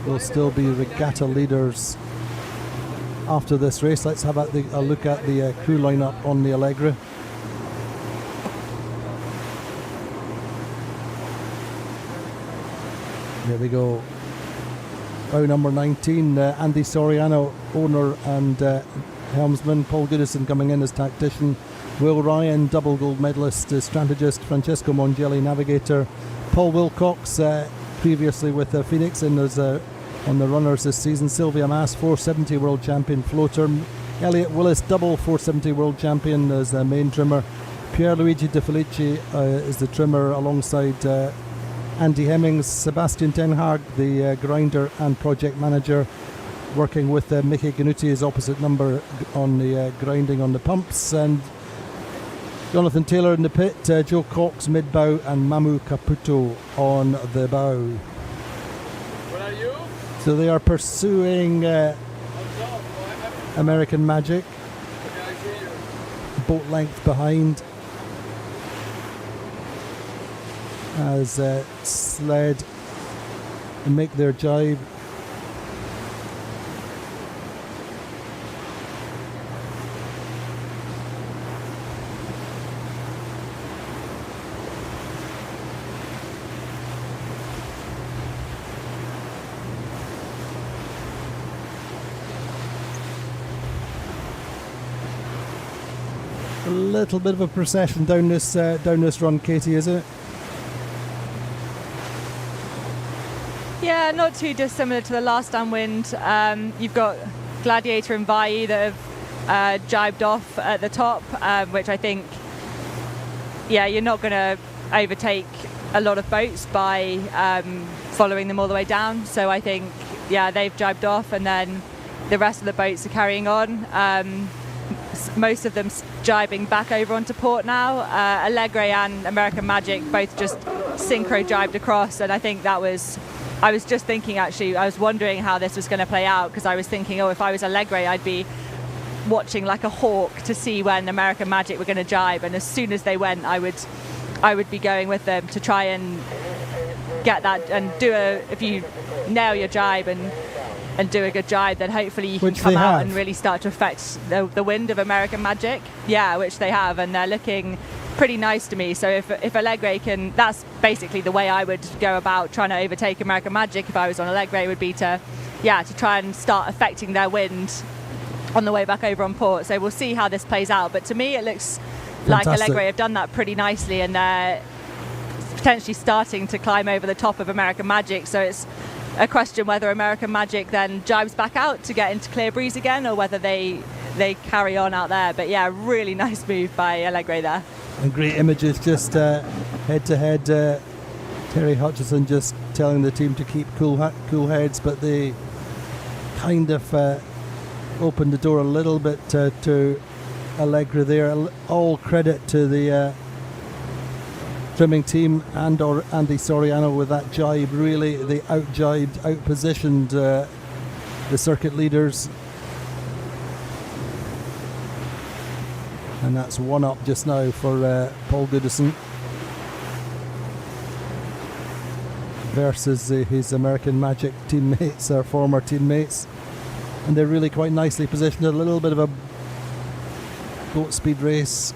Will still be regatta leaders after this race. Let's have a look at the crew lineup on the Allegra. There we go. Bow number 19, Andy Soriano, owner and helmsman. Paul Goodison coming in as tactician. Will Ryan, double gold medalist, strategist. Francesco Mongelli, navigator. Paul Wilcox, previously with Phoenix and as on the runners this season. Sylvia Mass, 470 world champion floater. Elliot Willis, double 470 world champion as main trimmer. Pierluigi De Felici is the trimmer alongside Andy Hemmings. Sebastian Ten Hag, the grinder and project manager, working with Mickey Ganuti as opposite number on the grinding on the pumps. And Jonathan Taylor in the pit, Joe Cox mid-bow, and Mamu Caputo on the bow. Where are you? So they are pursuing American Magic, boat length behind, as sled make their jibe. A little bit of a procession down this run, Katie, is it? Yeah, not too dissimilar to the last downwind. You've got Gladiator and Vai that have jibed off at the top, which I think, yeah, you're not going to overtake a lot of boats by following them all the way down. So I think, yeah, they've jibed off, and then the rest of the boats are carrying on. Most of them jibing back over onto port now. Allegre and American Magic both just synchro jibed across, and I think that was, I was just thinking actually, I was wondering how this was going to play out, because I was thinking, oh, if I was Allegre, I'd be watching like a hawk to see when American Magic were going to jibe, and as soon as they went, I would be going with them to try and get that and do if you nail your jibe and do a good jibe, then hopefully you can come out and really start to affect the wind of American Magic. Yeah, which they have, and they're looking pretty nice to me. So if Allegre can, that's basically the way I would go about trying to overtake American Magic if I was on Allegre, would be to try and start affecting their wind on the way back over on port. So we'll see how this plays out. But to me, it looks like Allegre have done that pretty nicely, and they're potentially starting to climb over the top of American Magic. So it's a question whether American Magic then jibes back out to get into clear breeze again, or whether they carry on out there. But yeah, really nice move by Allegre there. And great images, just head to head. Terry Hutchison just telling the team to keep cool heads, but they kind of opened the door a little bit to Allegre there. All credit to the trimming team and or Andy Soriano with that jibe. Really, they out-jibed, out-positioned the circuit leaders. And that's one up just now for Paul Goodison versus his American Magic teammates, or former teammates. And they're really quite nicely positioned. A little bit of a boat speed race.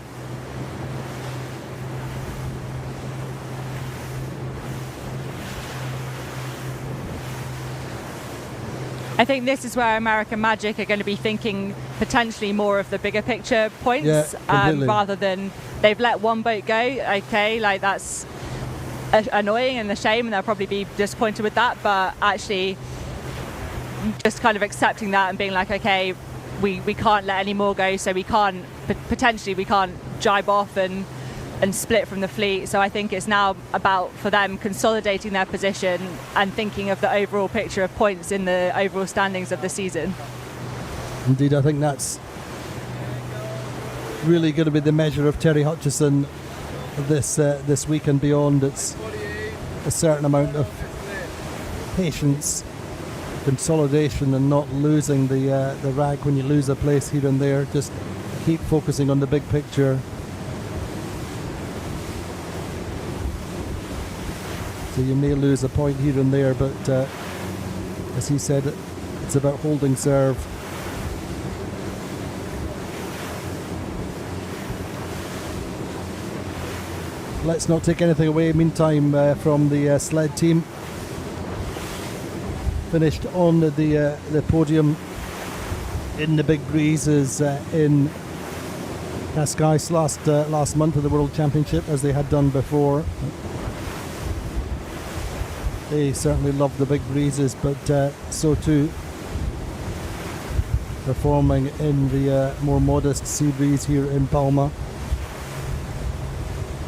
I think this is where American Magic are going to be thinking potentially more of the bigger picture points, rather than they've let one boat go. Okay, like that's annoying and a shame, and they'll probably be disappointed with that. But actually, just kind of accepting that and being like, okay, we can't let any more go, so we can't jibe off and split from the fleet. So I think it's now about, for them, consolidating their position and thinking of the overall picture of points in the overall standings of the season. Indeed, I think that's really going to be the measure of Terry Hutchison this week and beyond. It's a certain amount of patience, consolidation, and not losing the rag when you lose a place here and there. Just keep focusing on the big picture. So you may lose a point here and there, but as he said, it's about holding serve. Let's not take anything away meantime from the sled team. Finished on the podium in the big breezes in Cascais last month of the World Championship, as they had done before. They certainly love the big breezes, but so too performing in the more modest sea breeze here in Palma.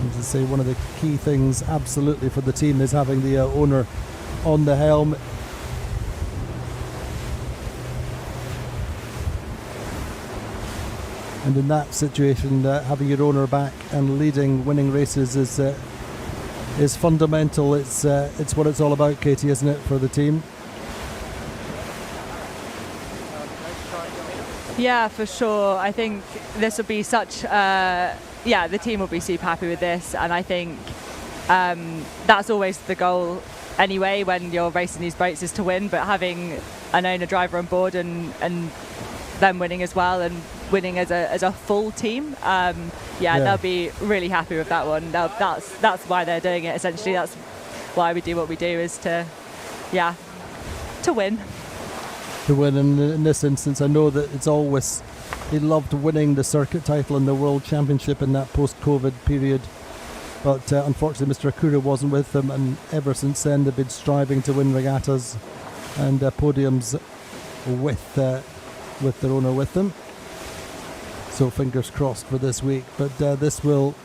As I say, one of the key things absolutely for the team is having the owner on the helm. And in that situation, having your owner back and leading, winning races is fundamental. It's what it's all about, Katie, isn't it, for the team? Yeah, for sure. I think this will be such... the team will be super happy with this, and I think that's always the goal anyway when you're racing these boats, is to win, but having an owner driver on board and them winning as well, and winning as a full team, they'll be really happy with that one. That's why they're doing it, essentially. That's why we do what we do, is to win. To win, and in this instance, I know that it's always, he loved winning the circuit title and the World Championship in that post-COVID period, but unfortunately Mr. Akura wasn't with them, and ever since then they've been striving to win regattas and podiums with their owner with them. So fingers crossed for this week, but this will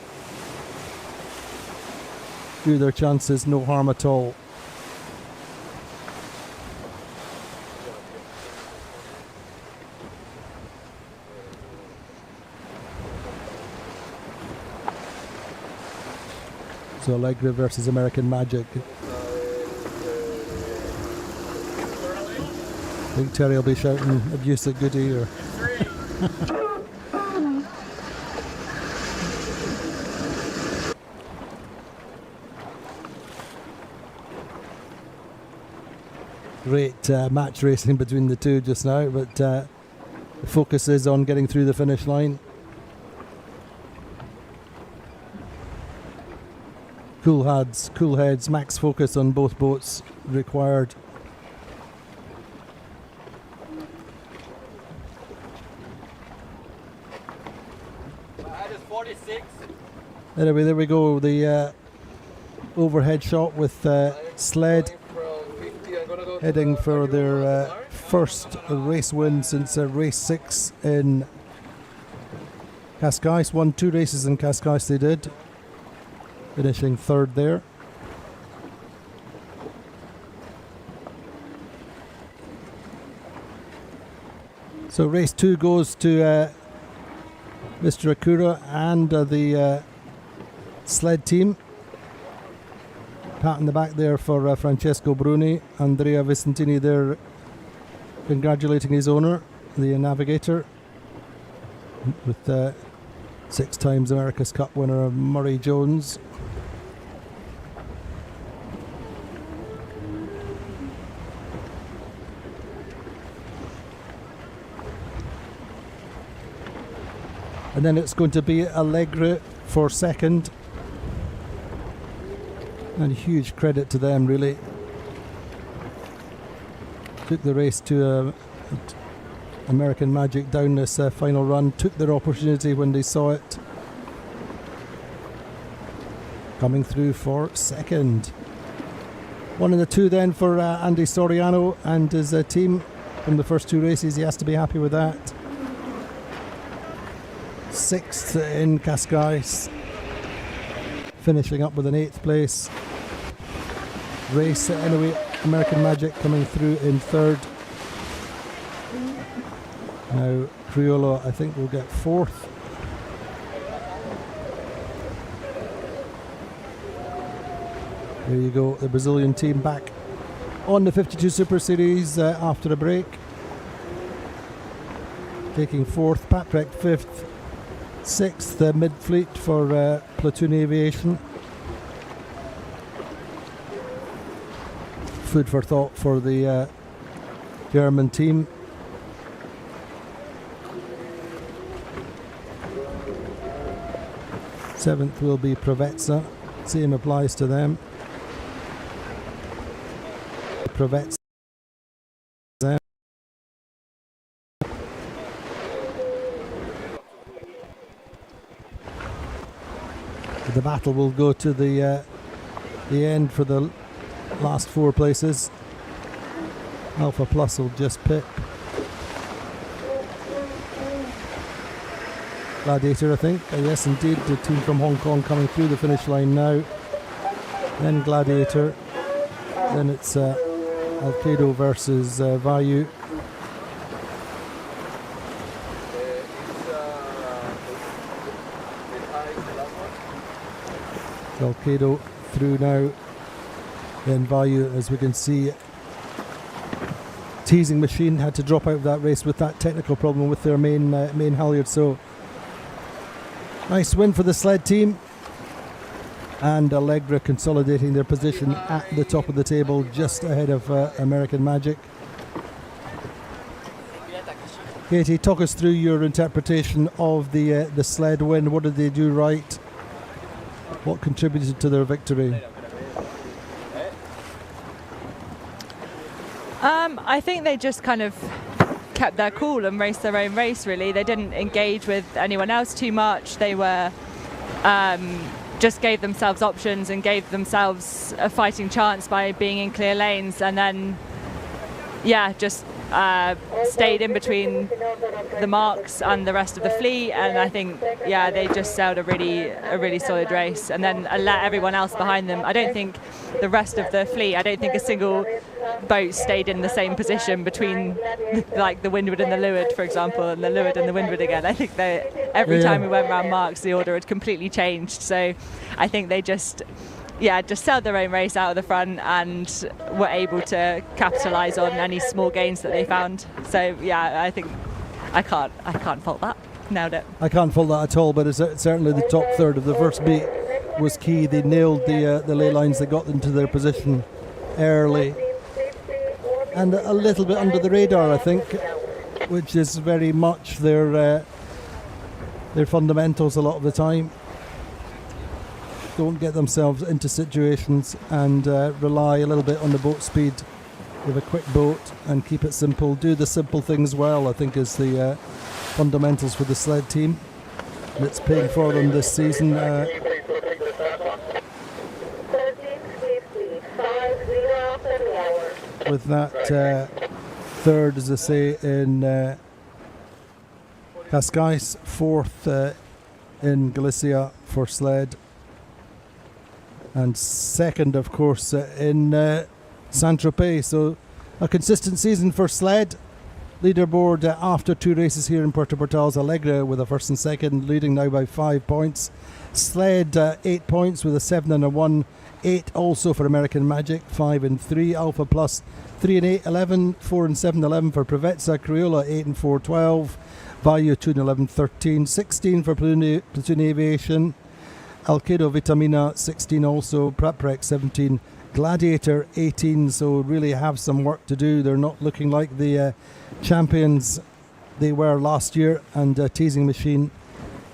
do their chances no harm at all. So Allegra versus American Magic. I think Terry will be shouting abuse at Goody, or great match racing between the two just now, but the focus is on getting through the finish line. Cool heads, max focus on both boats required. Anyway, there we go, the overhead shot with sled heading for their first race win since race 6 in Cascais. Won 2 races in Cascais they did, finishing 3rd there. So race 2 goes to Mr. Akura and the sled team. Pat in the back there for Francesco Bruni. Andrea Vicentini there congratulating his owner, the Navigator, with 6 times America's Cup winner Murray Jones. And then it's going to be Allegra for 2nd. And huge credit to them, really. Took the race to American Magic down this final run. Took their opportunity when they saw it. Coming through for 2nd. 1 and 2 then for Andy Soriano and his team from the first 2 races. He has to be happy with that. 6th in Cascais, finishing up with an 8th place. Race anyway, American Magic coming through in 3rd. Now Criollo I think will get 4th. There you go, the Brazilian team back on the 52 Super Series after a break. Taking fourth, Patrick fifth, sixth mid-fleet for Platoon Aviation. Food for thought for the German team. Seventh will be Provezza, same applies to them. Provezza. The battle will go to the end for the last four places. Alpha Plus will just pip. Gladiator, I think. Yes, indeed. The team from Hong Kong coming through the finish line now. Then Gladiator. Then it's Alcedo versus Vayu. Alcedo through now. Then Vayu, as we can see, Teasing Machine had to drop out of that race with that technical problem with their main halyard. So nice win for the sled team. And Allegra consolidating their position at the top of the table, just ahead of American Magic. Katie, talk us through your interpretation of the sled win. What did they do right? What contributed to their victory? I think they just kind of kept their cool and raced their own race, really. They didn't engage with anyone else too much. They were just gave themselves options and gave themselves a fighting chance by being in clear lanes, and then just stayed in between the marks and the rest of the fleet. And I think they just sailed a really solid race, and then let everyone else behind them. I don't think the rest of the fleet, I don't think a single boat stayed in the same position between like the Windward and the Leeward, for example, and the Leeward and the Windward again. I think that every time we went around marks, the order had completely changed. So I think they just sailed their own race out of the front and were able to capitalise on any small gains that they found. So I think I can't fault that. Nailed it. I can't fault that at all, but it's certainly the top third of the first beat was key. They nailed the ley lines, they got into their position early. And a little bit under the radar, I think, which is very much their fundamentals a lot of the time. Don't get themselves into situations and rely a little bit on the boat speed. With a quick boat and keep it simple. Do the simple things well, I think, is the fundamentals for the sled team. It's paying for them this season. With that third, as I say, in Cascais, fourth in Galicia for sled, and second, of course, in Saint-Tropez. So a consistent season for sled. Leaderboard after two races here in Puerto Portales. Allegra with a first and second, leading now by 5 points. Sled 8 points with a 7 and a 1. 8 also for American Magic, 5 and 3. Alpha Plus 3 and 8, 11. 4 and 7, 11 for Provezza. Criolla 8 and 4, 12. Vayu 2 and 11, 13. 16 for Platoon Aviation. Alcedo Vitamina 16 also. Praprec 17. Gladiator 18, so really have some work to do. They're not looking like the champions they were last year, and Teasing Machine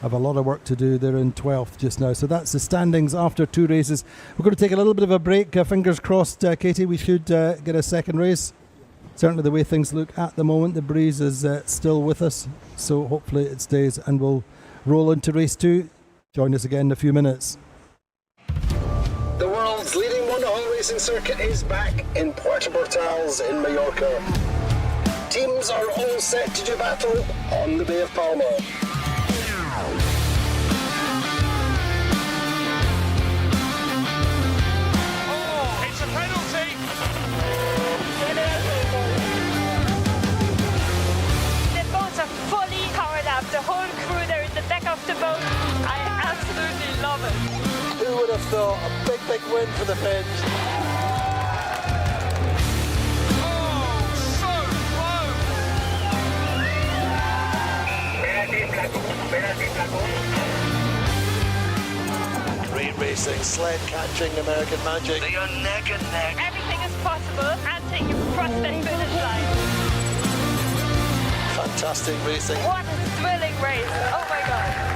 have a lot of work to do. They're in 12th just now. So that's the standings after two races. We're going to take a little bit of a break. Fingers crossed, Katie, we should get a second race. Certainly the way things look at the moment, the breeze is still with us, so hopefully it stays, and we'll roll into race 2. Join us again in a few minutes. The world's leading monohull racing circuit is back in Puerto Portales in Mallorca. Teams are all set to do battle on the Bay of Palma. Oh, it's a penalty! The boats are fully powered up. The whole crew, they're in the back of the boat. I absolutely love it. Who would have thought a big big win for the Finns. Great racing, sled catching, American magic. They are neck and neck. Everything is possible until you cross the finish line. Fantastic racing. What a thrilling race. Oh my God.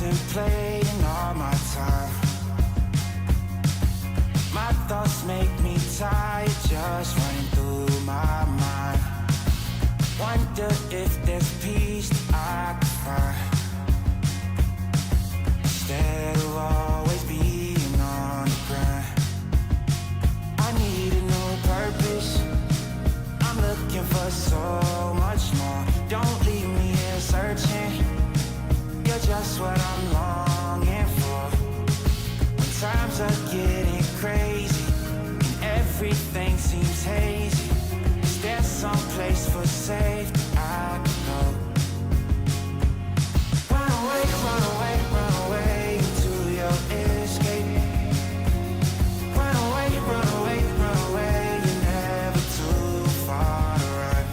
contemplating all my time. My thoughts make me tired, just running through my mind. Wonder if there's peace that I could find, instead of always being on the grind. I need a new purpose, I'm looking for so much more. Don't leave me here searching, you're just what I'm longing for. When times are getting crazy and everything seems hazy, is there some place for safety I can go? Run away, run away, run away into your escape. Run away, run away, run away, you're never too far to run.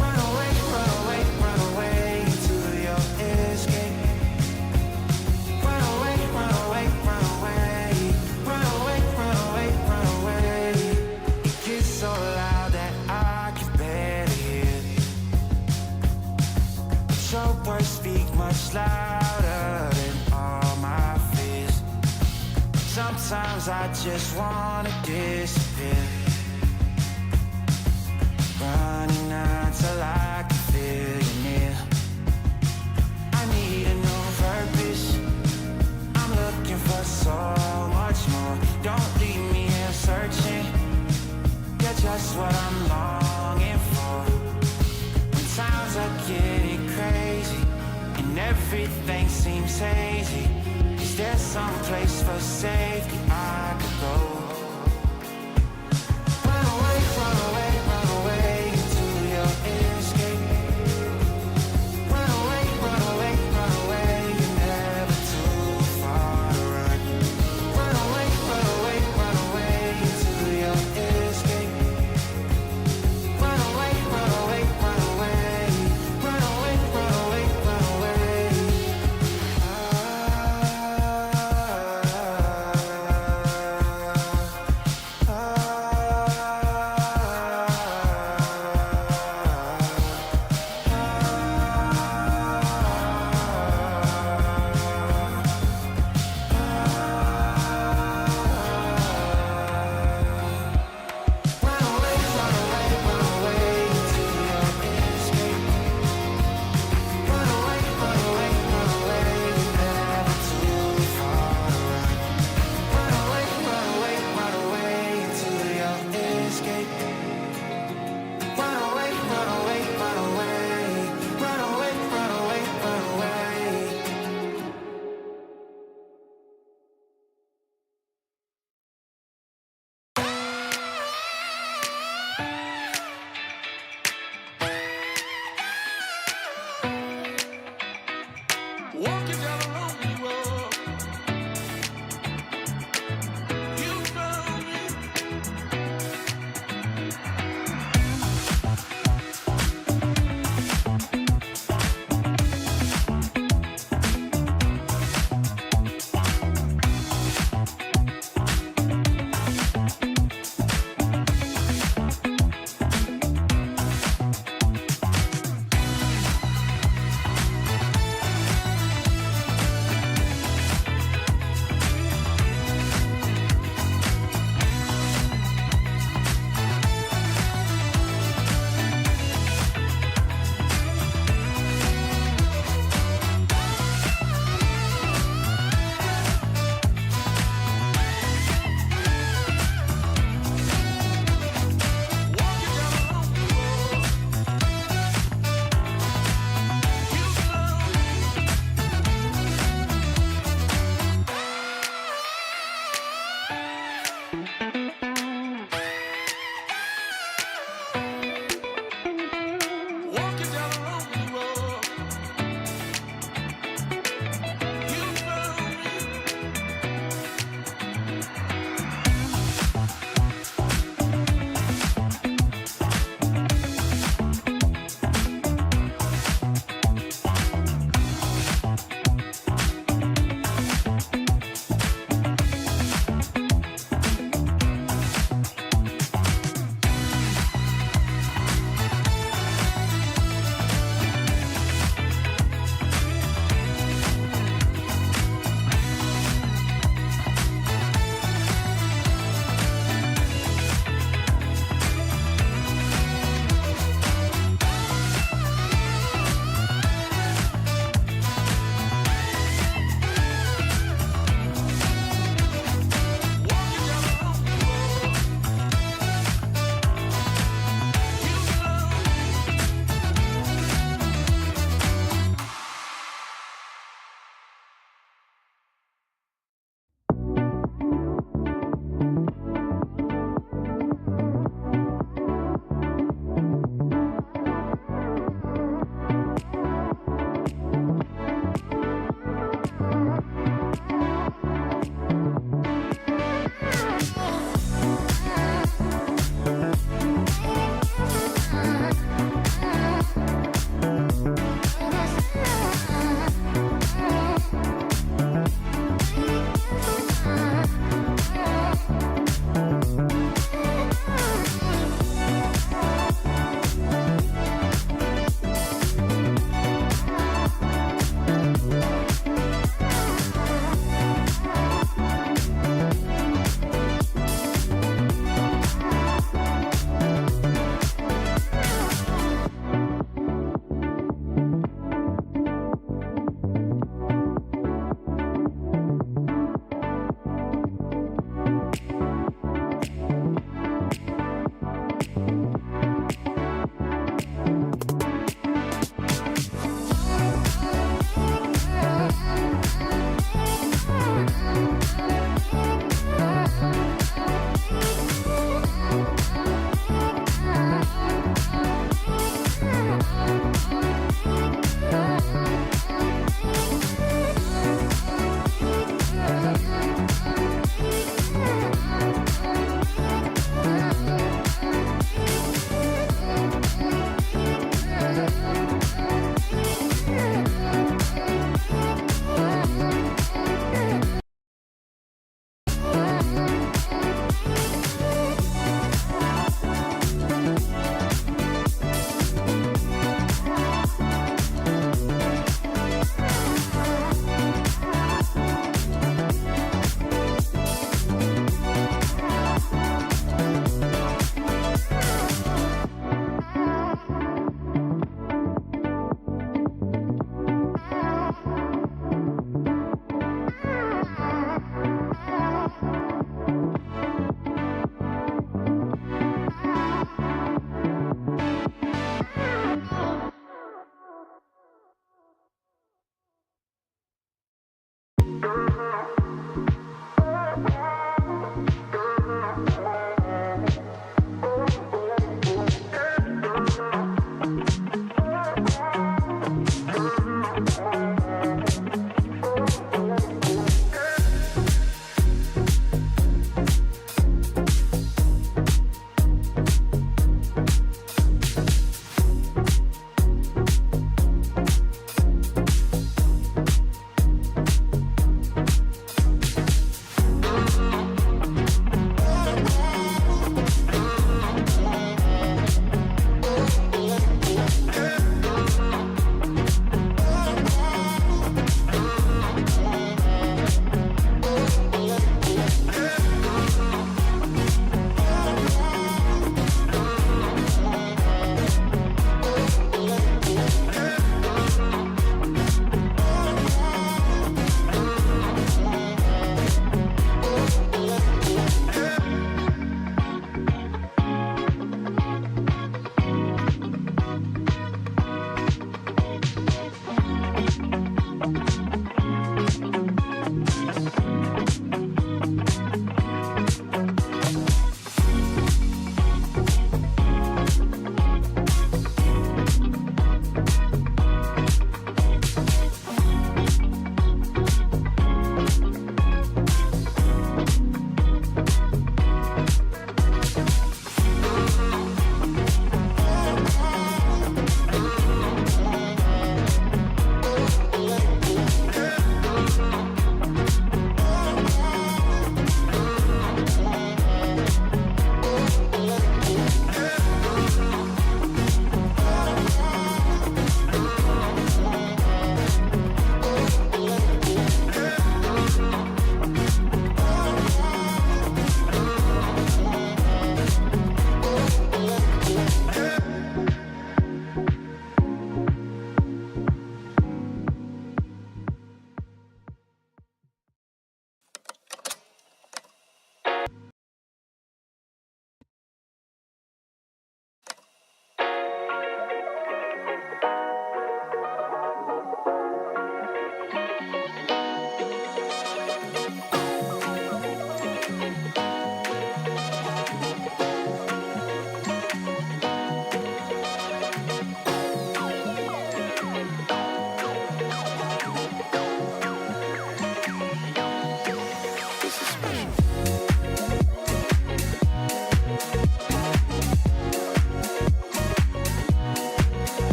Run away, run away, run away into your escape. Run away, run away, run away. Run away, run away, run away. It gets so loud that I can barely hear. But your words speak much louder than all my fears. Sometimes I just wanna disappear, running until I can feel you near. I need a new purpose, I'm looking for so much more. Don't leave me here searching, you're just what I'm longing for. When times are getting crazy and everything seems hazy, is there some place for safety I could go? Run away, run away, run away into your escape. Run away, run away, run away, you're never too far to run. Run away, run away, run away into your escape. Run away, run away, run away. Run away, run away, run away.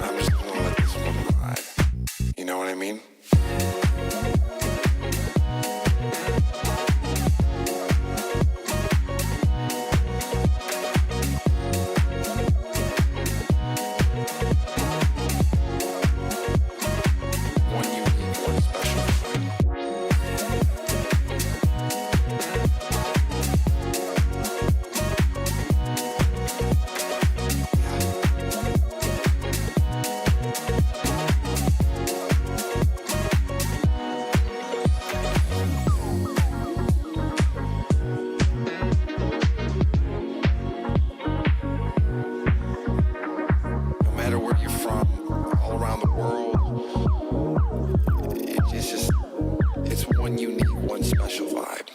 I'm just gonna let this one ride. You know what I mean? One unique, one special vibe. No matter where you're from, all around the world, it's one unique, one special vibe.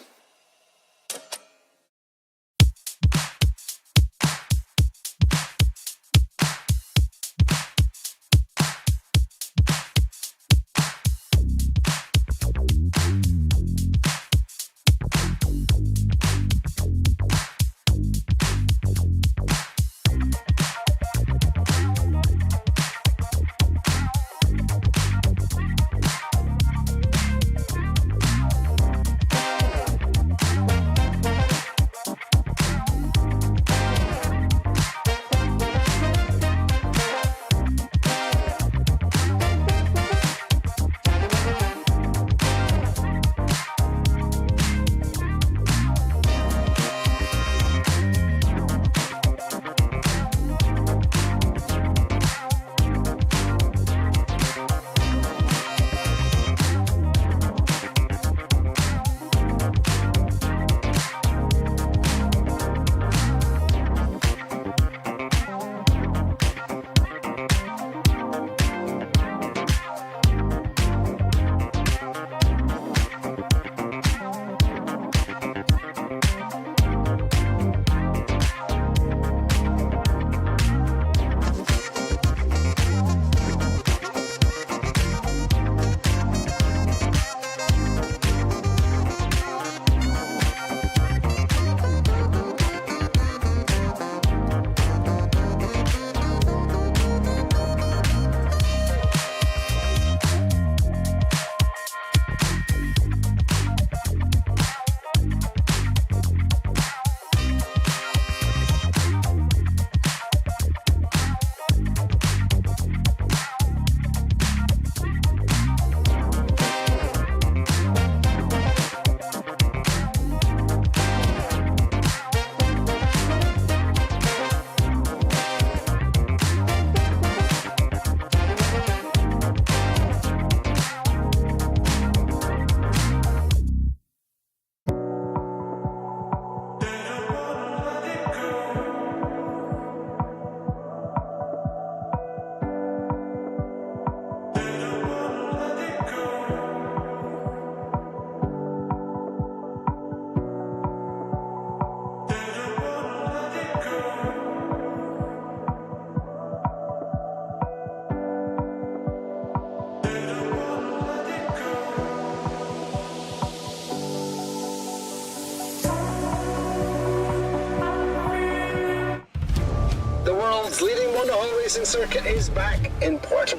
The world's leading monohull racing circuit is back in Puerto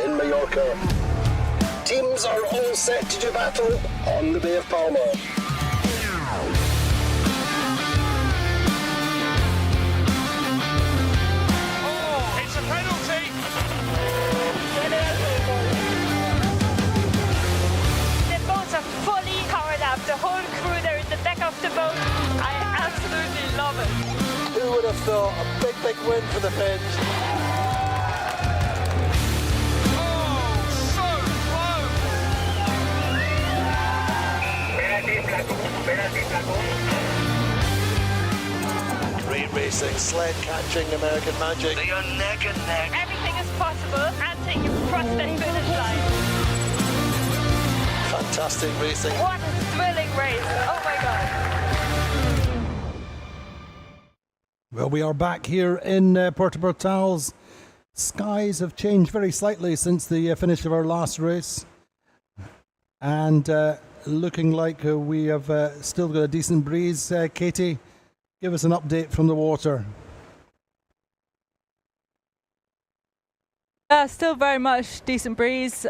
in Mallorca. Teams are all set to do battle on the Bay of Palma. Oh, it's a penalty. The boats are fully powered up. The whole crew, they're in the back of the boat. I absolutely love it. Who would have thought a big win for the Finns? Oh, so close. Great racing, sled catching, American magic. They are neck and neck. Everything is possible until you cross the finish line. Fantastic racing. What a thrilling race. Oh my God. Well, we are back here in Puerto Portals. Skies have changed very slightly since the finish of our last race. And looking like we have still got a decent breeze. Katie, give us an update from the water. Still very much decent breeze,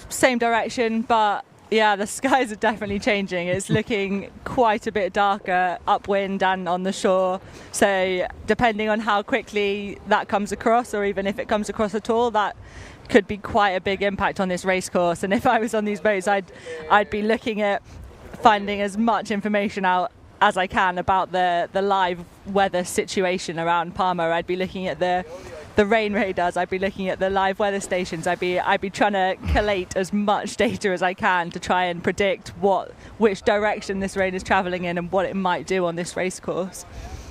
same direction, but yeah, the skies are definitely changing. It's looking quite a bit darker upwind and on the shore. So depending on how quickly that comes across, or even if it comes across at all, that could be quite a big impact on this race course. And if I was on these boats, I'd be looking at finding as much information out as I can about the live weather situation around Palma. I'd be looking at the rain radars, I'd be looking at the live weather stations, I'd be trying to collate as much data as I can to try and predict which direction this rain is travelling in and what it might do on this race course.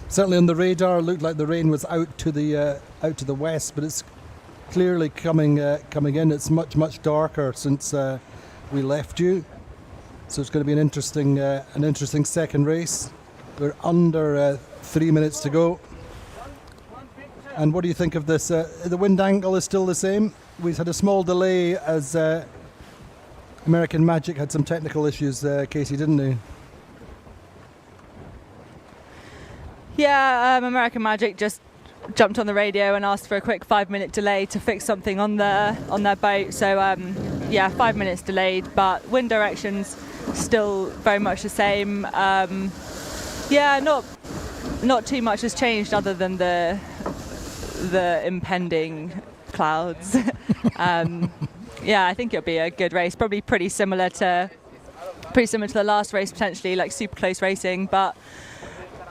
Certainly on the radar, it looked like the rain was out to the west, but it's clearly coming in. It's much darker since we left you, so it's going to be an interesting second race. We're under 3 minutes to go. And what do you think of this? The wind angle is still the same. We've had a small delay as American Magic had some technical issues, Katie, didn't they? Yeah, American Magic just jumped on the radio and asked for a quick 5-minute delay to fix something on their boat. So yeah, 5 minutes delayed, but wind direction's still very much the same. Yeah, not too much has changed other than the impending clouds. Yeah, I think it'll be a good race. Probably pretty similar to the last race, potentially, like super close racing. But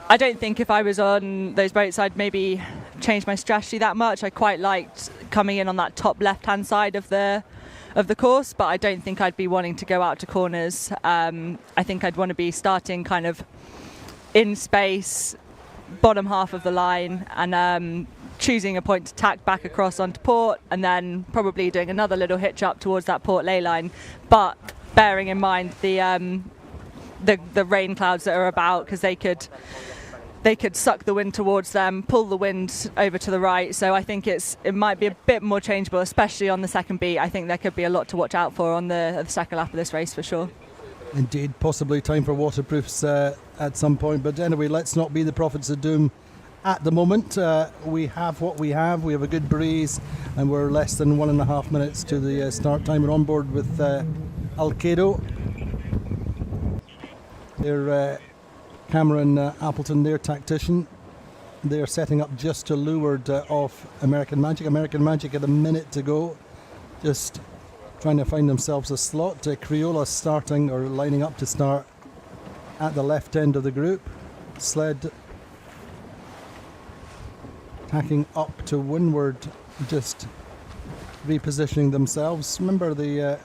I don't think if I was on those boats, I'd maybe change my strategy that much. I quite liked coming in on that top left-hand side of the course, but I don't think I'd be wanting to go out to corners. I think I'd want to be starting kind of in space, bottom half of the line, and choosing a point to tack back across onto port, and then probably doing another little hitch up towards that port ley line, but bearing in mind the rain clouds that are about, because they could suck the wind towards them, pull the wind over to the right. So I think it might be a bit more changeable, especially on the second beat. I think there could be a lot to watch out for on the second lap of this race for sure. Indeed, possibly time for waterproofs at some point. But anyway, let's not be the prophets of doom. At the moment, we have what we have. We have a good breeze, and we're less than 1.5 minutes to the start time. We're on board with Alcedo. They're Cameron Appleton, their tactician. They're setting up just to leeward off American Magic. American Magic at a minute to go, just trying to find themselves a slot. Criolla starting or lining up to start at the left end of the group. Sled tacking up to windward, just repositioning themselves. Remember the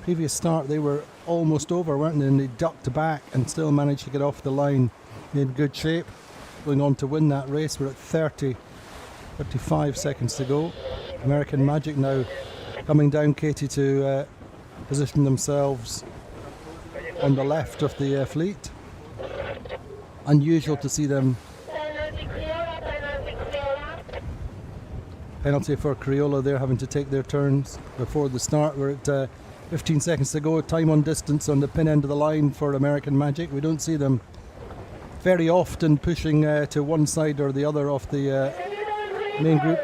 previous start, they were almost over, weren't they? And they ducked back and still managed to get off the line in good shape, going on to win that race. We're at 35 seconds to go. American Magic now coming down, Katie, to position themselves on the left of the fleet. Unusual to see them. Penalty for Criolla. They're having to take their turns before the start. We're at 15 seconds to go. Time on distance on the pin end of the line for American Magic. We don't see them very often pushing to one side or the other of the main group.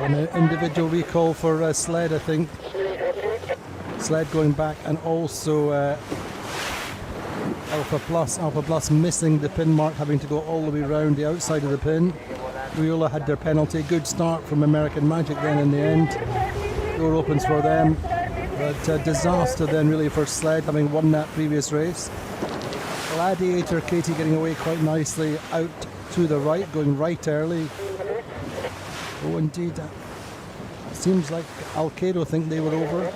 An individual recall for Sled, I think. Sled going back, and also Alpha Plus missing the pin mark, having to go all the way around the outside of the pin. Criolla had their penalty. Good start from American Magic then in the end. Door opens for them. But disaster then really for Sled, having won that previous race. Gladiator, Katie, getting away quite nicely out to the right, going right early. Oh, indeed. Seems like Alcedo think they were over.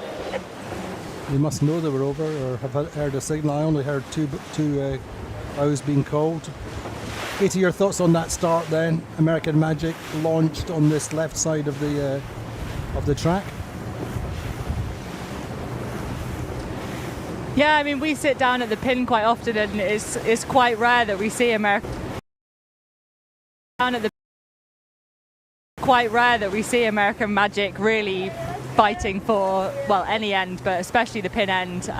They must know they were over, or have heard a signal. I only heard two bows being called. Katie, your thoughts on that start then? American Magic launched on this left side of the track. Yeah, I mean, we sit down at the pin quite often, and it's quite rare that we see American Magic really fighting for, well, any end, but especially the pin end.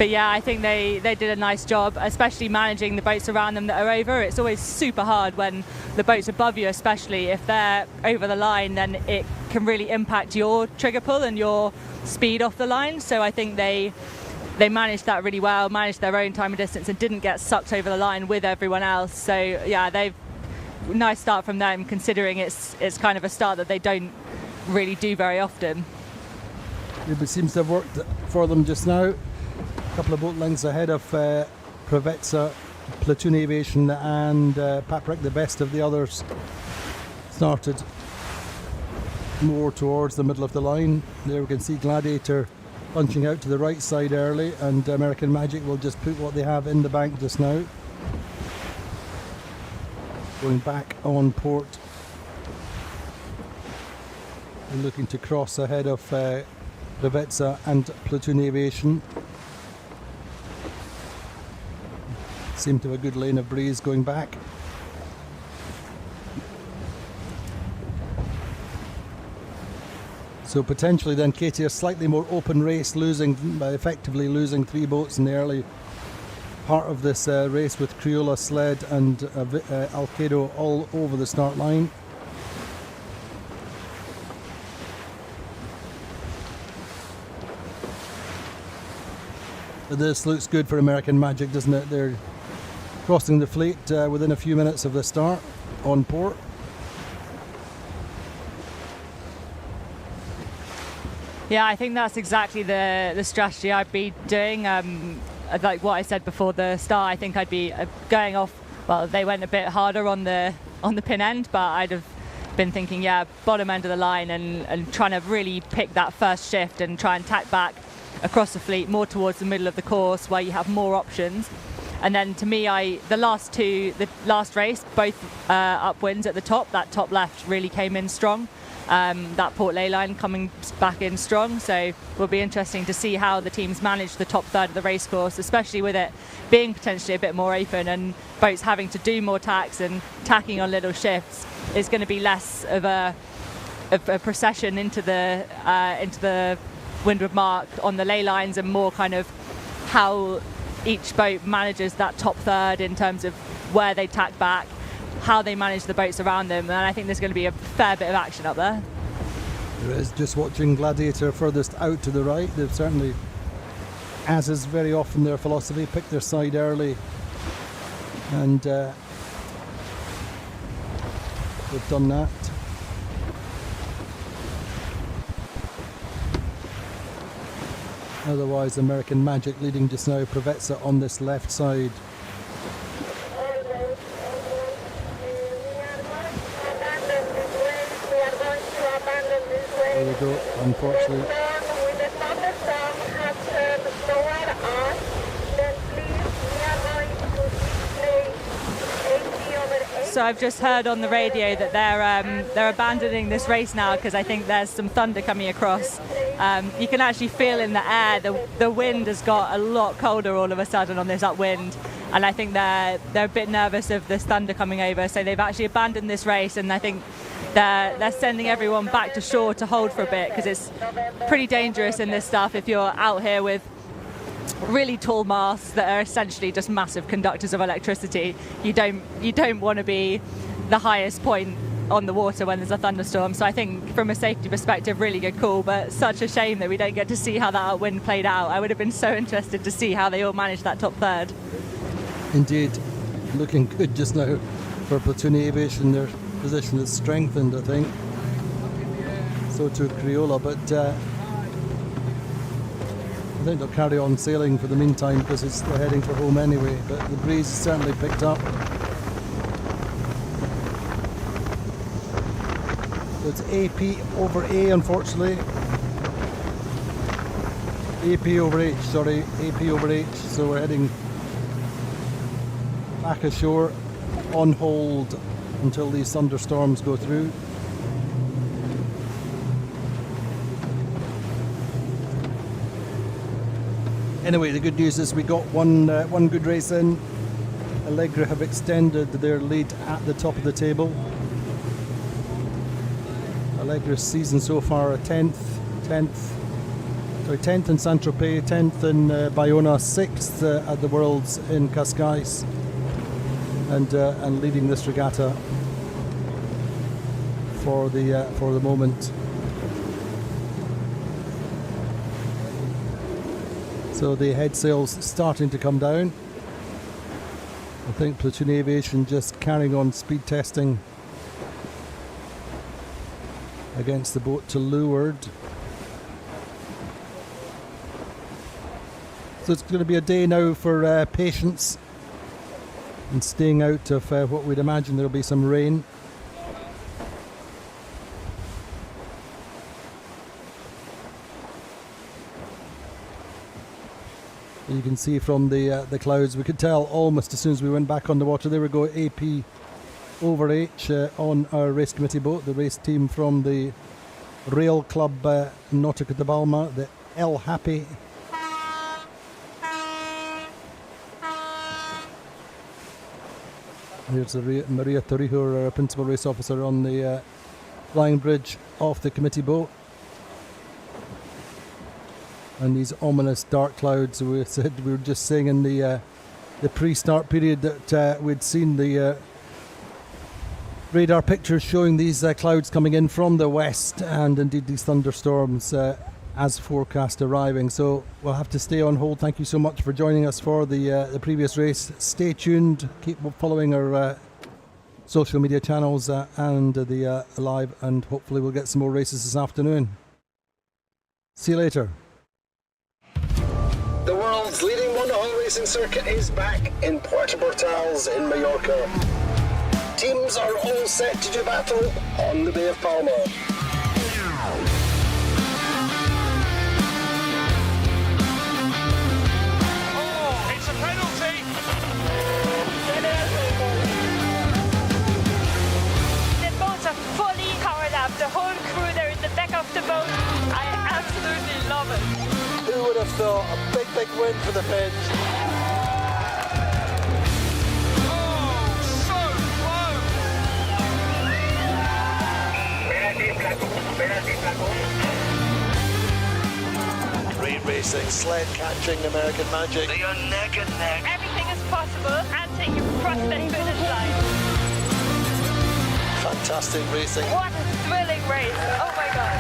But yeah, I think they did a nice job, especially managing the boats around them that are over. It's always super hard when the boats above you, especially if they're over the line, then it can really impact your trigger pull and your speed off the line. So I think they managed that really well, managed their own time and distance, and didn't get sucked over the line with everyone else. So yeah, they've nice start from them, considering it's kind of a start that they don't really do very often. It seems to have worked for them just now. A couple of boat lengths ahead of Prevezza, Platoon Aviation and Paprick, the best of the others, started more towards the middle of the line. There we can see Gladiator punching out to the right side early, and American Magic will just put what they have in the bank just now. Going back on port. They're looking to cross ahead of Regatta and Platoon Aviation. Seem to have a good lane of breeze going back. So potentially then, Katie, a slightly more open race, effectively losing 3 boats in the early part of this race, with Criolla, Sled and Alcedo all over the start line. This looks good for American Magic, doesn't it? They're crossing the fleet within a few minutes of the start on port. Yeah, I think that's exactly the strategy I'd be doing. Like what I said before the start, I think I'd be going off. Well, they went a bit harder on the pin end, but I'd have been thinking, yeah, bottom end of the line, and trying to really pick that first shift and try and tack back across the fleet more towards the middle of the course where you have more options. And then to me, the last race, both upwinds at the top, that top left really came in strong. That port ley line coming back in strong, so it will be interesting to see how the teams manage the top third of the race course, especially with it being potentially a bit more open and boats having to do more tacks and tacking on little shifts. Is going to be less of a procession into the windward mark on the ley lines, and more kind of how each boat manages that top third in terms of where they tack back, how they manage the boats around them, and I think there's going to be a fair bit of action up there. There is, just watching Gladiator furthest out to the right. They've certainly, as is very often their philosophy, picked their side early, and they've done that. Otherwise, American Magic leading just now, Prevezza on this left side. There we go, unfortunately. So I've just heard on the radio that they're abandoning this race now because I think there's some thunder coming across. You can actually feel in the air the wind has got a lot colder all of a sudden on this upwind, and I think they're a bit nervous of this thunder coming over, so they've actually abandoned this race, and I think they're sending everyone back to shore to hold for a bit, because it's pretty dangerous in this stuff if you're out here with really tall masts that are essentially just massive conductors of electricity. You don't want to be the highest point on the water when there's a thunderstorm. So I think from a safety perspective, really good call, but such a shame that we don't get to see how that upwind played out. I would have been so interested to see how they all managed that top third. Indeed, looking good just now for Platoon Aviation. Their position is strengthened, I think. So too Criolla, but I think they'll carry on sailing for the meantime because they're heading for home anyway, but the breeze has certainly picked up. So it's AP over A, unfortunately. AP over H, so we're heading back ashore on hold until these thunderstorms go through. Anyway, the good news is we got one good race in. Allegra have extended their lead at the top of the table. Allegra's season so far a 10th in Saint-Tropez, 10th in Bayona, 6th at the Worlds in Cascais, and leading this regatta for the moment. So the head sail's starting to come down. I think platoon aviation just carrying on speed testing against the boat to leeward. So it's going to be a day now for patience and staying out of what we'd imagine there'll be some rain. You can see from the clouds, we could tell almost as soon as we went back on the water, there we go, AP over H on our race committee boat, the race team from the Rail Club Nautica de Palma, the El Happy. Here's Maria Torrijos, our principal race officer, on the flying bridge off the committee boat. And these ominous dark clouds, we said we were just saying in the pre-start period that we'd seen the radar pictures showing these clouds coming in from the west, and indeed these thunderstorms as forecast arriving. So we'll have to stay on hold. Thank you so much for joining us for the previous race. Stay tuned, keep following our social media channels and the live, and hopefully we'll get some more races this afternoon. See you later. The world's leading monohull racing circuit is back in Puerto in Mallorca. Teams are all set to do battle on the Bay of Palma. Oh, it's a penalty. The boats are fully powered up. The whole crew, they're in the back of the boat. I absolutely love it. Who would have thought a big win for the Finns? Oh, so close. Re-racing, sled catching, American magic. They are neck and neck. Everything is possible until you cross that finish line. Fantastic racing. What a thrilling race. Oh my God.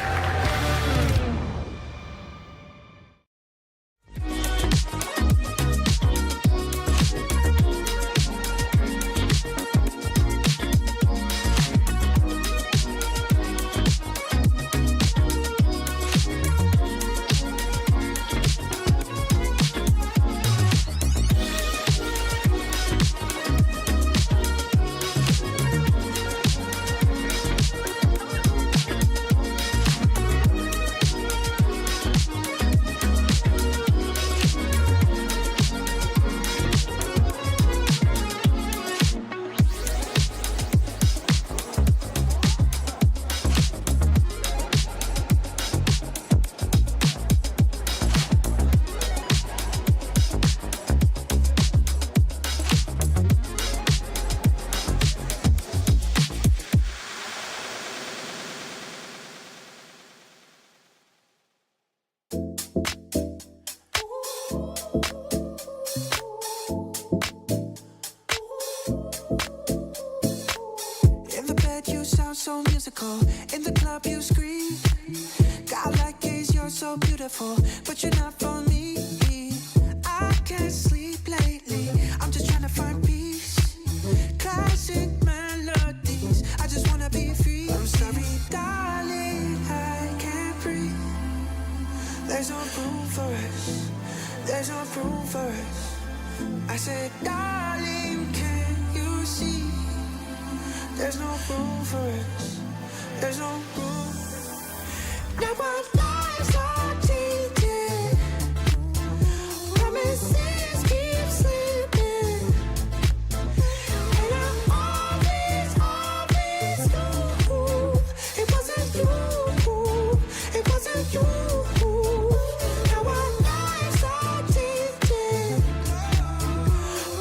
So musical, in the club you scream. God like gaze, you're so beautiful, but you're not for me. I can't sleep lately, I'm just trying to find peace. Classic melodies, I just wanna be free. I'm sorry, darling, I can't breathe. There's no room for us, there's no room for us. I said, darling, can you see? There's no room for us. There's no room. Now our lives are changing. Promises keep slipping. And I always knew it wasn't you. It wasn't you. Now our lives are changing.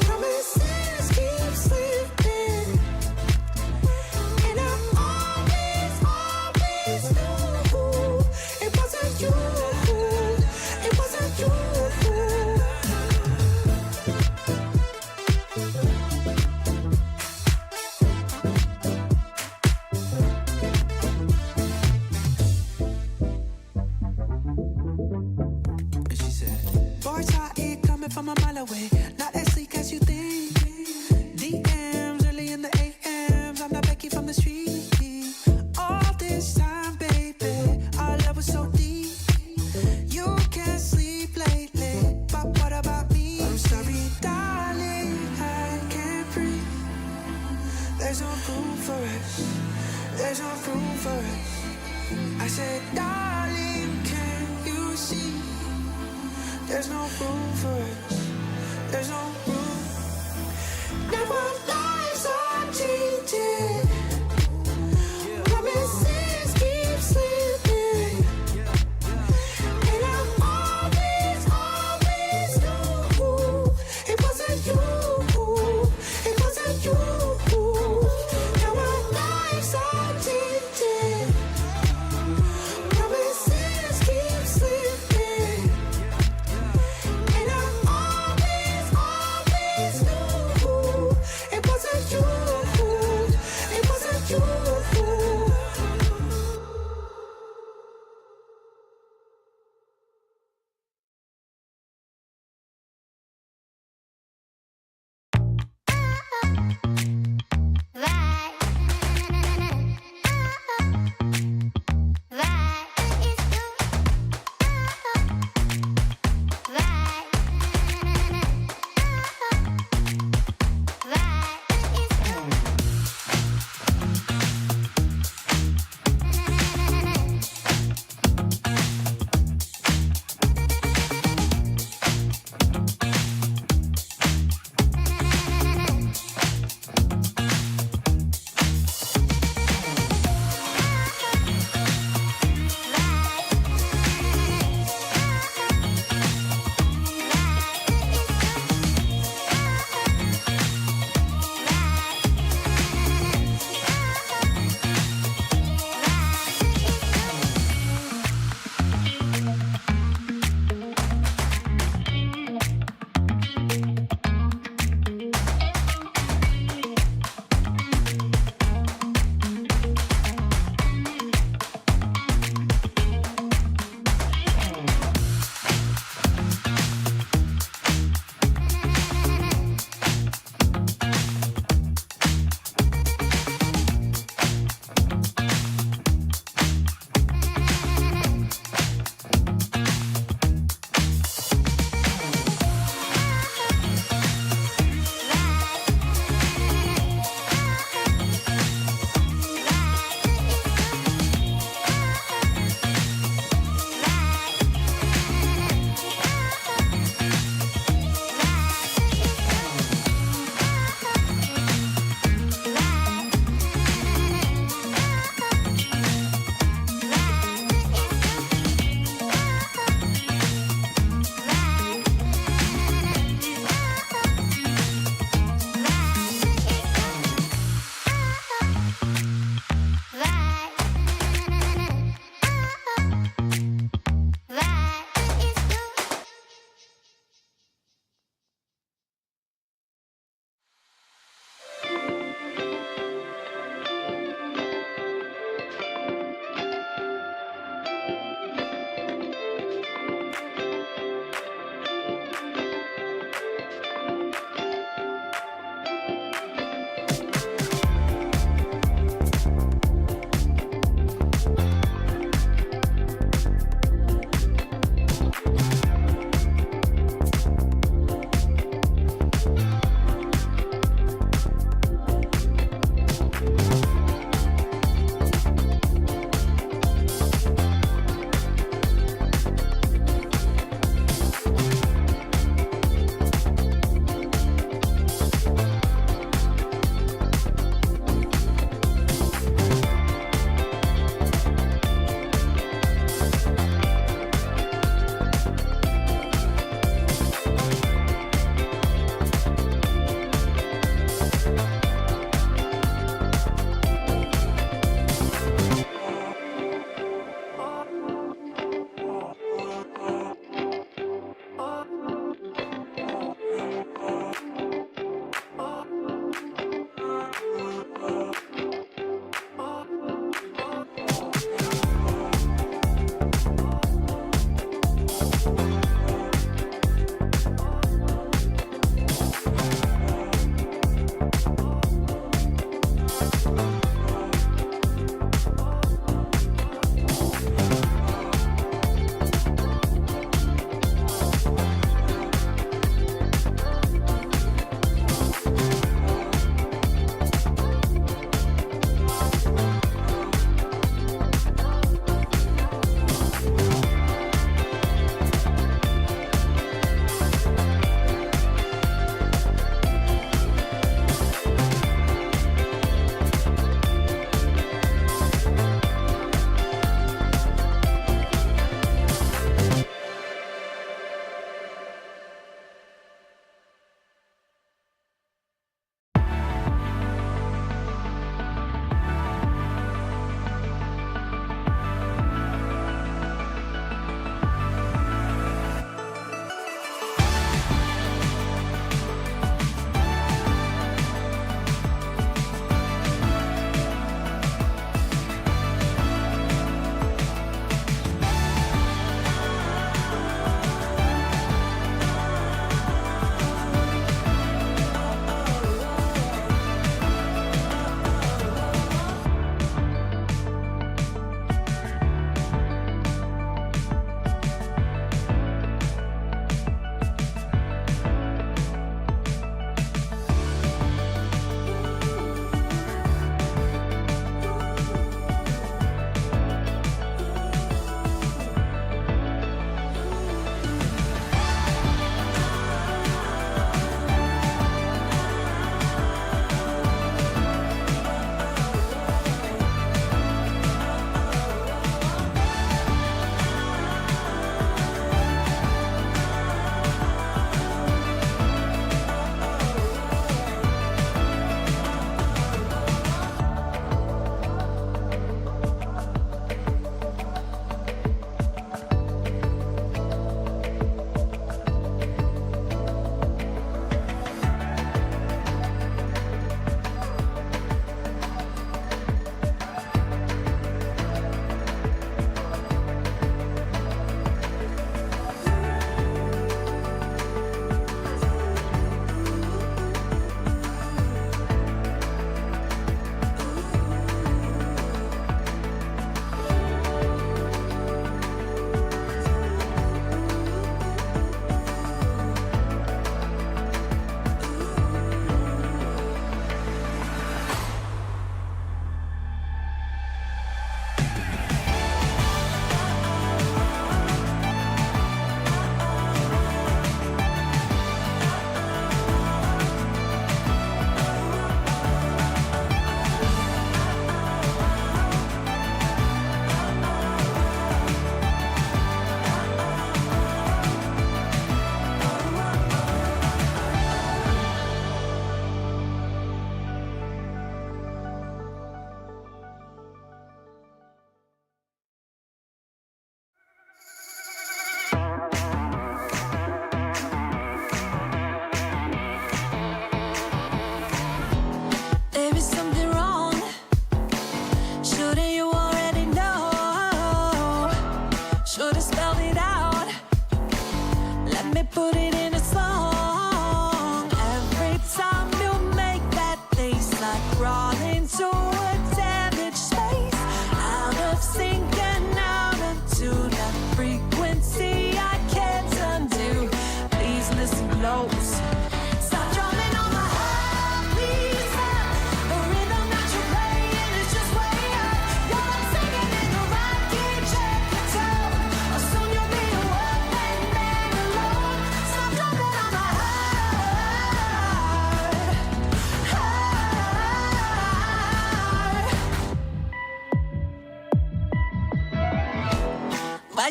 Promises keep slipping. And I always knew it wasn't room for us. There's no room for us. I said, darling, can you see? There's no room for us. There's no room. Now our lives are changing. Promises keep slipping. And I always, always knew it wasn't you. It wasn't you. Now our lives are changing. Promises keep slipping. And I always, always knew it wasn't you. It wasn't you.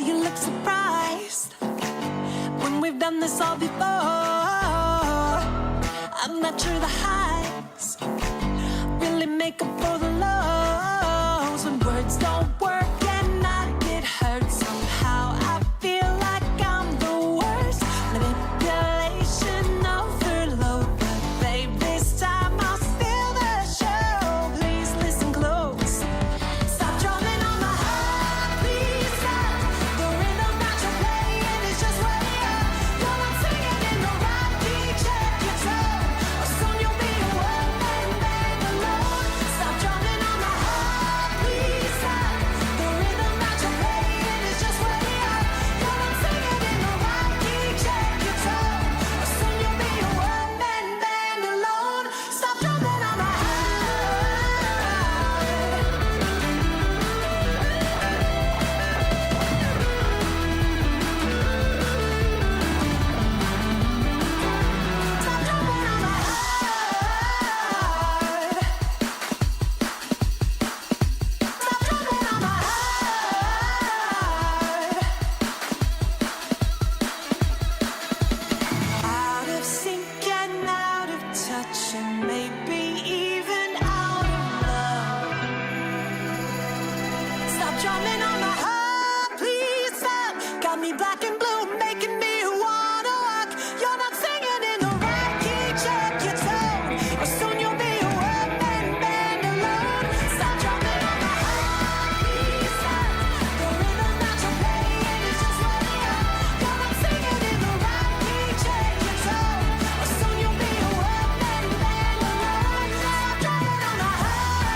you look surprised when we've done this all before. I'm not sure the highs really make up for the lows. When words don't work and I get hurt somehow, I feel like I'm the worst. Manipulation overload, but babe, this time I'll steal the show. Please listen close. Stop drumming on my heart, please stop. The rhythm that you're playing is just way up. You're not singing in the right key, check your tone, or soon you'll be a one-man band alone. Stop drumming on my heart, please stop. The rhythm that you're playing is just way up. You're not singing in the right key, check your tone, or soon you'll be a one-man band alone. Stop drumming on my heart. Stop drumming on my heart. Stop drumming on my heart. Out of sync and out of touch, and maybe even out of love. Stop drumming on my heart, please stop. Got me black and blue, making me wanna walk. You're not singing in the right key, check your tone, or soon you'll be a one-man band alone. Stop drumming on my heart, please stop. The rhythm that you're playing is just way up. You're not singing in the right key, check your tone, or soon you'll be a one-man band alone. Stop drumming on my heart.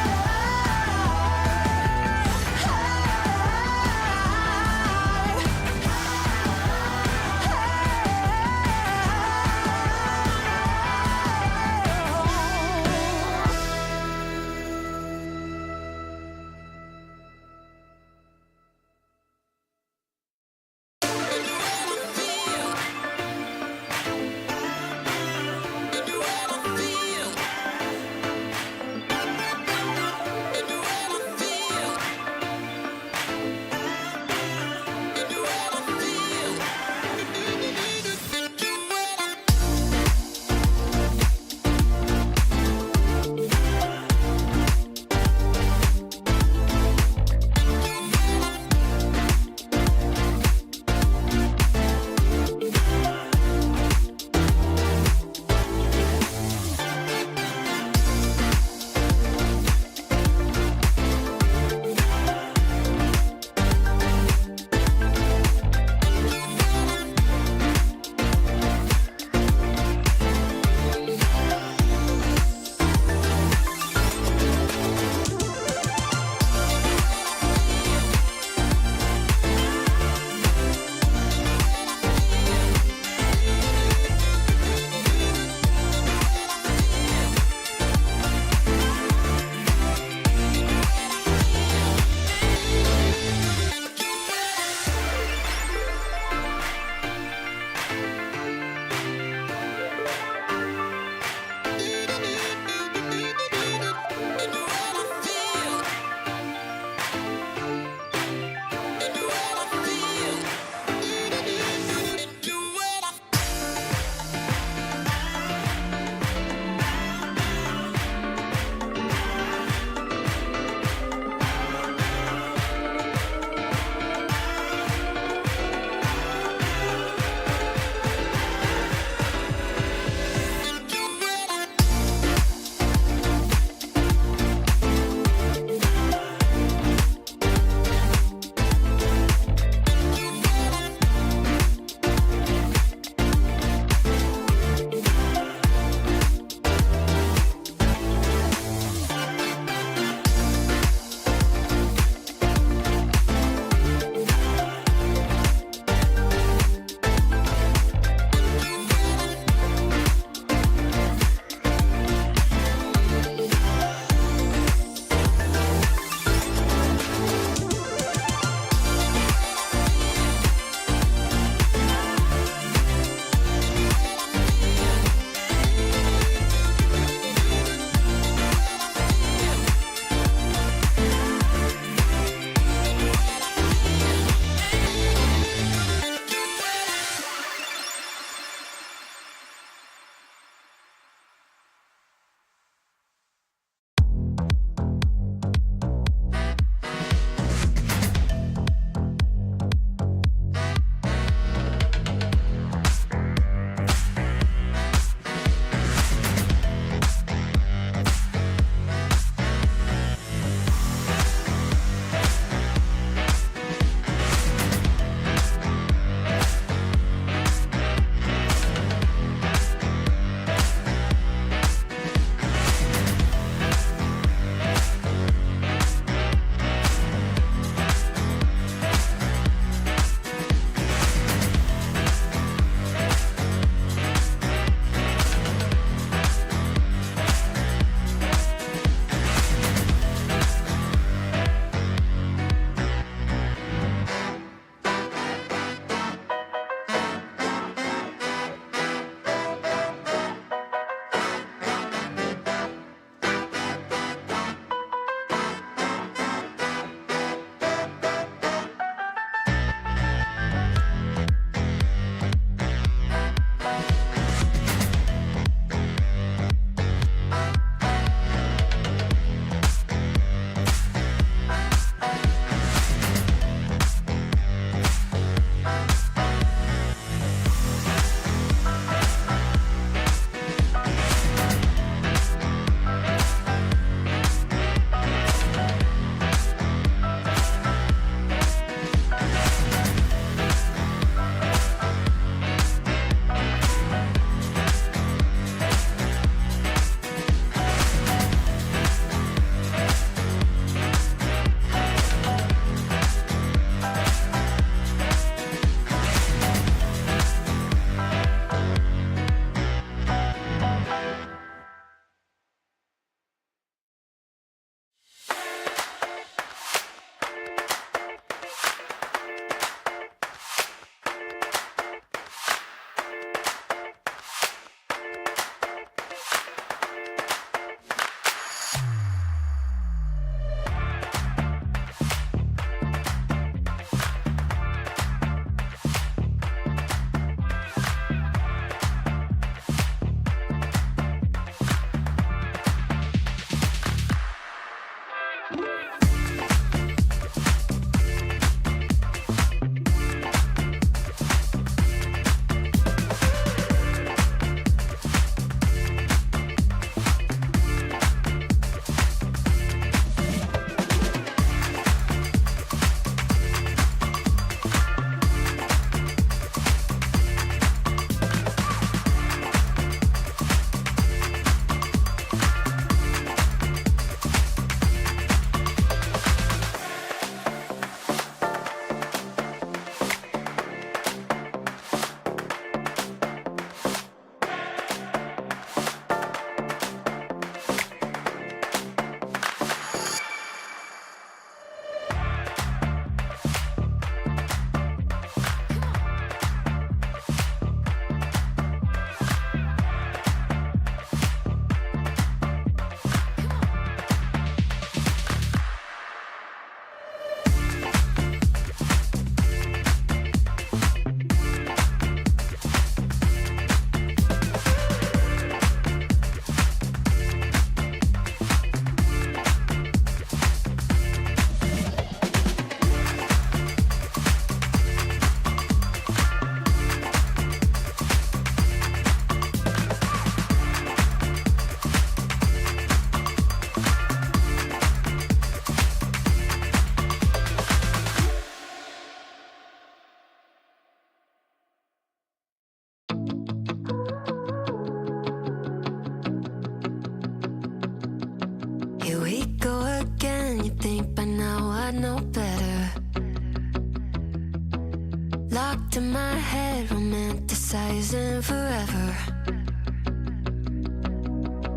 locked in my head, romanticizing forever.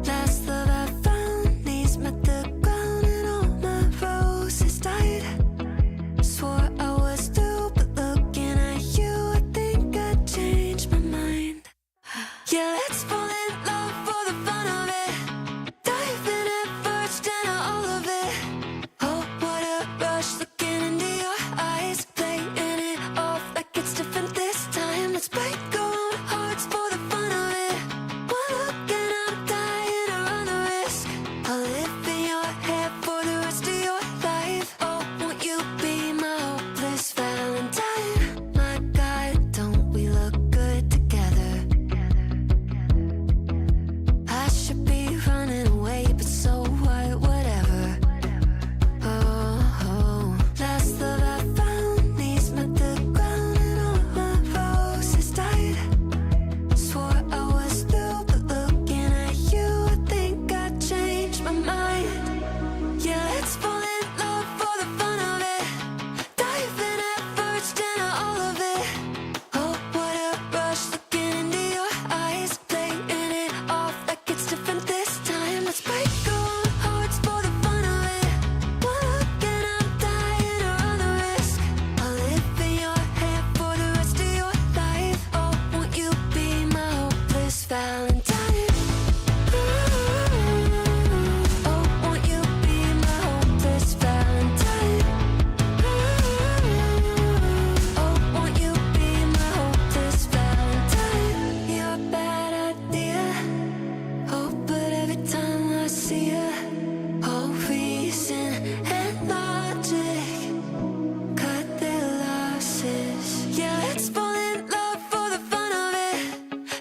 Last love I found, knees met the ground and all my roses died. Swore I was through, but looking at you, I think I changed my mind. Yeah, let's fall in love for the fun of it. Dive in at first and all of it. Oh, what a rush looking into your eyes, playing it off like it's different this time. Let's break our own hearts for the fun of it. One look and I'm dying to run the risk. I'll live in your head for the rest of your life. Oh, won't you be my hopeless Valentine? My God, don't we look good together? I should be running away, but so what, whatever. Oh, last love I found, knees met the ground and all my roses died. Swore I was through, but looking at you, I think I changed my mind. Yeah, let's fall in love for the fun of it. Dive in at first and all of it. Oh, what a rush looking into your eyes, playing it off like it's different this time. Let's break our own hearts for the fun of it. One look and I'm dying to run the risk. I'll live in your head for the rest of your life. Oh, won't you be my hopeless Valentine? Oh, won't you be my hopeless Valentine? Oh, won't you be my hopeless Valentine? You're a bad idea. Oh, but every time I see you, all reason and logic cut their losses. Yeah, let's fall in love for the fun of it.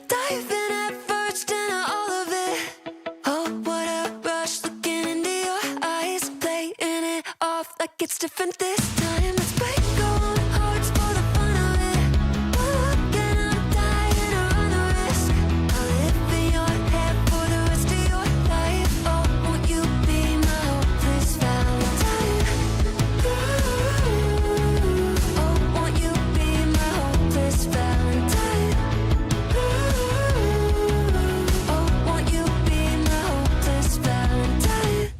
Dive in at first and all of it. Oh, what a rush looking into your eyes, playing it off like it's different this time. Let's break our own hearts for the fun of it. One look and I'm dying to run the risk. I'll live in your head for the rest of your life. Oh, won't you be my hopeless Valentine? Oh, won't you be my hopeless Valentine? Oh, won't you be my hopeless Valentine?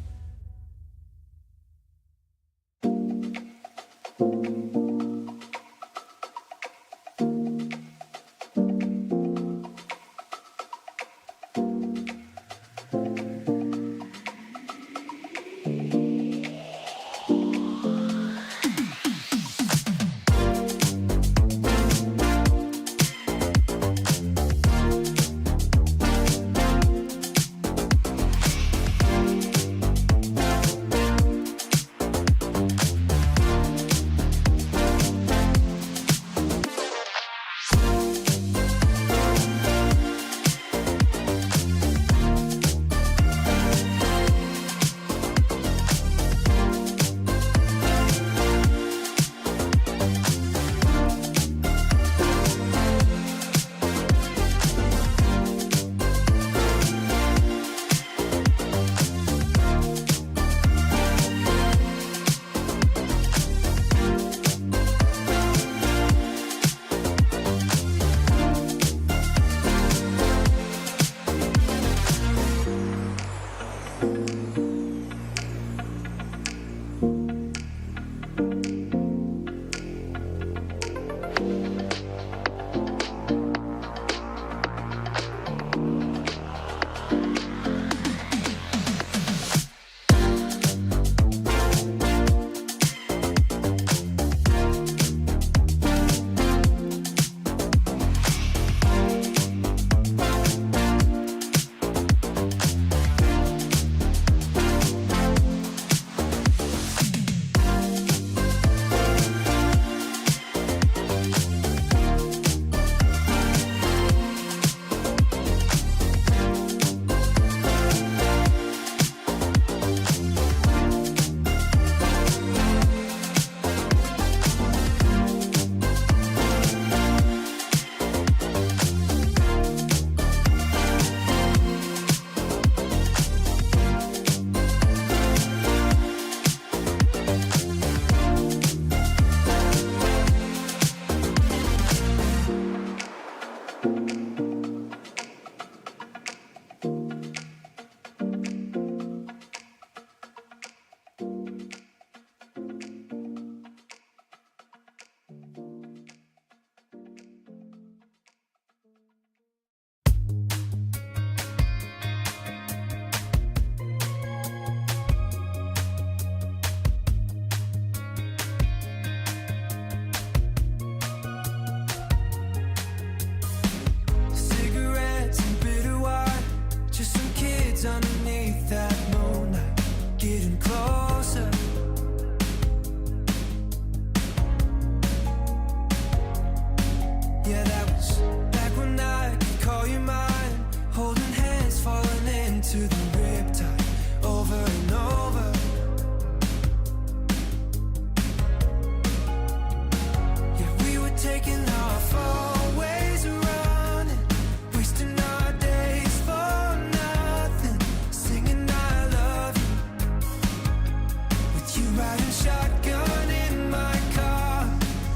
riding shotgun in my car.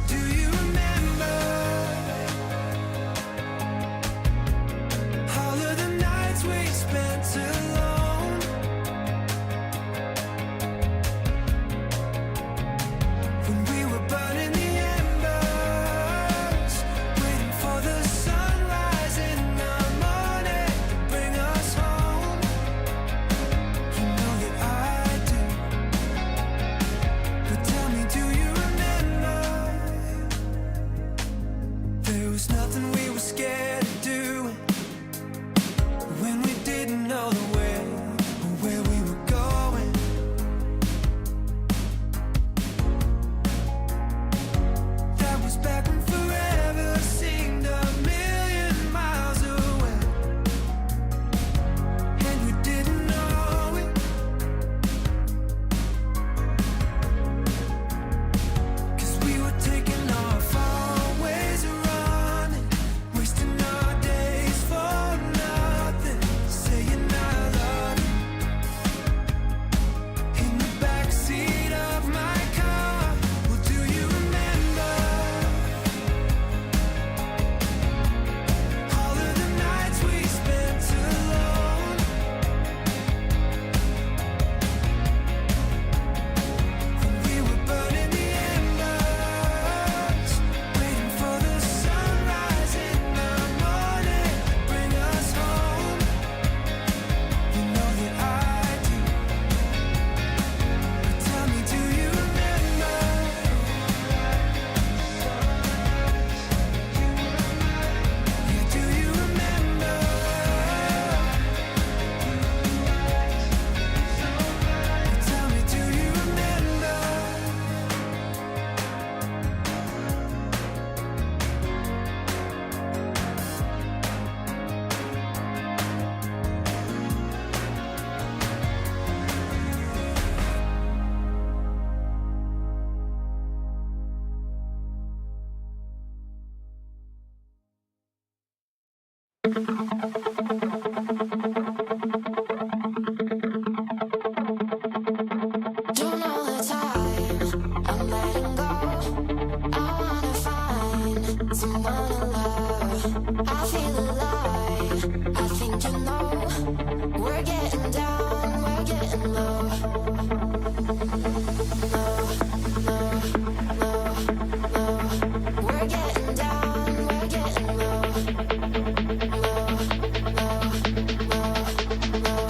Do you remember all of the nights we spent alone? When we were burning the embers, waiting for the sunrise in the morning to bring us home. You know that I do. But tell me, do you remember? There was nothing we were scared to do when we didn't know the way or where we were going. That was back when forever seemed a million miles away, and we didn't know it. 'Cause we were taking off our ways of running, wasting our days for nothing, saying I love you in the backseat of my car. Well, do you remember all of the nights we spent alone? When we were burning the embers, waiting for the sunrise in the morning, bring us home. You know that I do. But tell me, do you remember? Yeah, do you remember? Tell me, do you remember? Don't know the time, I'm letting go. I wanna find someone to love. I feel alive, I think you know. We're getting down, we're getting low. Low, low, low, low. We're getting down, we're getting low. Low, low, low, low.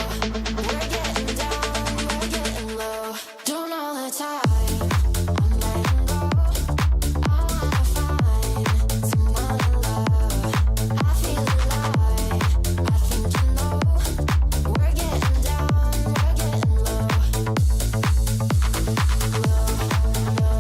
We're getting down, we're getting low. Don't know the time, I'm letting go. I wanna find someone to love. I feel alive, I think you know. We're getting down, we're getting low. Low, low,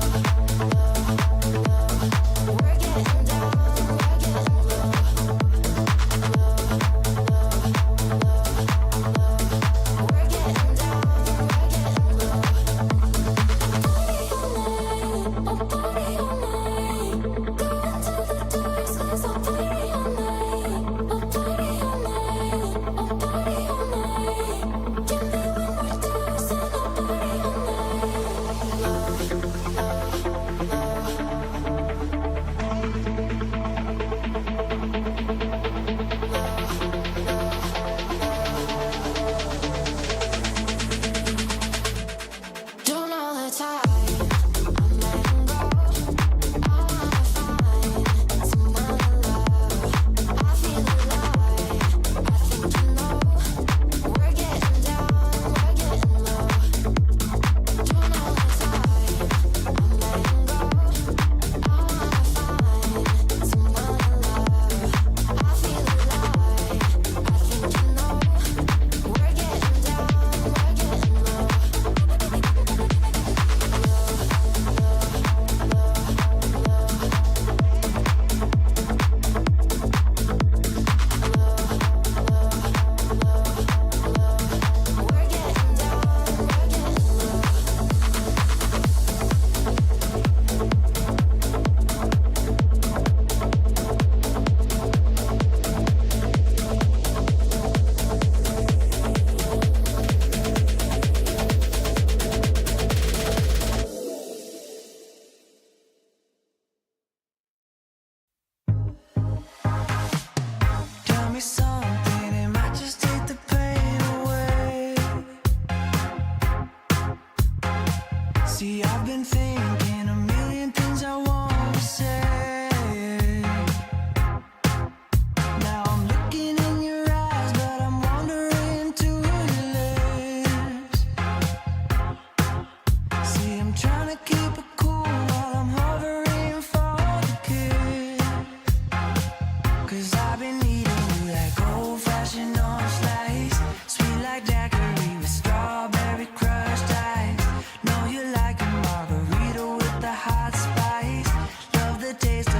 See, I've been thinking a million things I want to say. Now I'm looking in your eyes, but I'm wandering to your lips. See, I'm trying to keep it cool while I'm hovering for the kiss. 'Cause I've been eating you like old-fashioned orange slice, sweet like daiquiri with strawberry crushed ice. Know you like a margarita with the hot spice. Love the taste of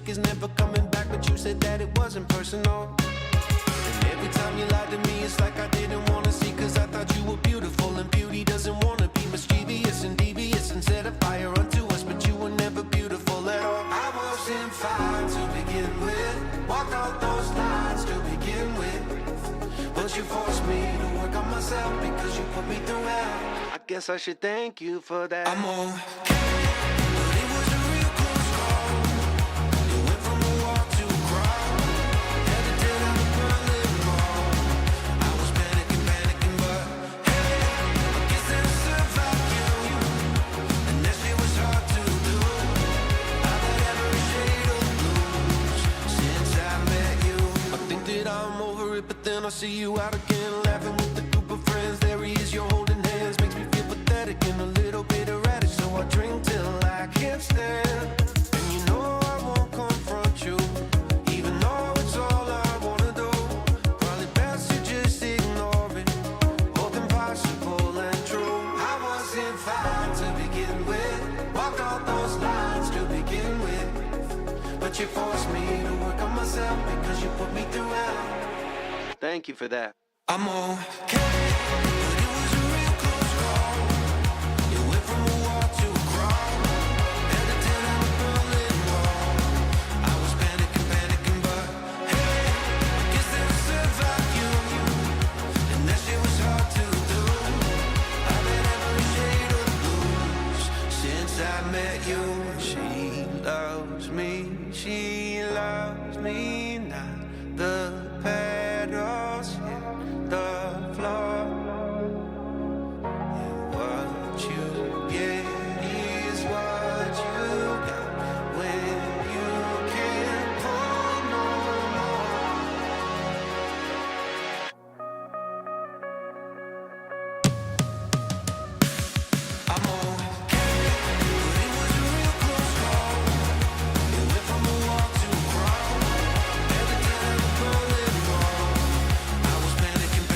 look is never coming back, but you said that it wasn't personal. And every time you lied to me, it's like I didn't want to see, cause I thought you were beautiful, and beauty doesn't want to be mischievous and devious and set a fire unto us, but you were never beautiful at all. I wasn't fine to begin with, walked all those lines to begin with, but you forced me to work on myself because you put me through hell. I guess I should thank you for that. I'm okay, but it was a real close call. You went from a walk to a crawl. Had to tear down the Berlin Wall. I was panicking, but hey, I guess that I survived you. And that shit was hard to do. I've had every shade of blues since I met you. I think that I'm over it, but then I see you out again, laughing with a group of friends. There he is, you're holding hands, makes me feel pathetic and a little bit erratic, so I drink till I can't stand. And you know I won't confront you, even though it's all I wanna do. Probably best to just ignore it, both impossible and true. I wasn't fine to begin with, walked all those lines to begin with, but you forced me to work on myself because you put me through hell. Thank you for that. I'm okay, but it was a real close call. You went from a walk to a crawl. Had to tear down the Berlin Wall. I was panicking, but hey, I guess that I survived you. And that shit was hard to do. I've had every shade of blues since I met you. She loves me not. The petals hit the floor, and what you get is what you got when you can't pull no more. I'm okay, but it was a real close call. You went from a walk to a crawl. Every time the Berlin Wall. I was panicking,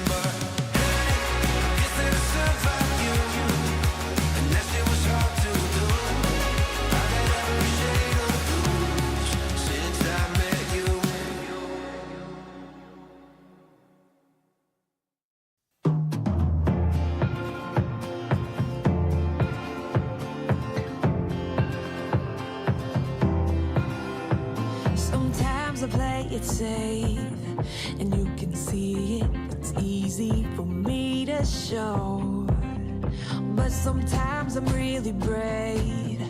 but hey, I guess that I survived you. And that shit was hard to do. I've had every shade of blues since I met you. Sometimes I play it safe, and you can see it. It's easy for me to show. But sometimes I'm really brave,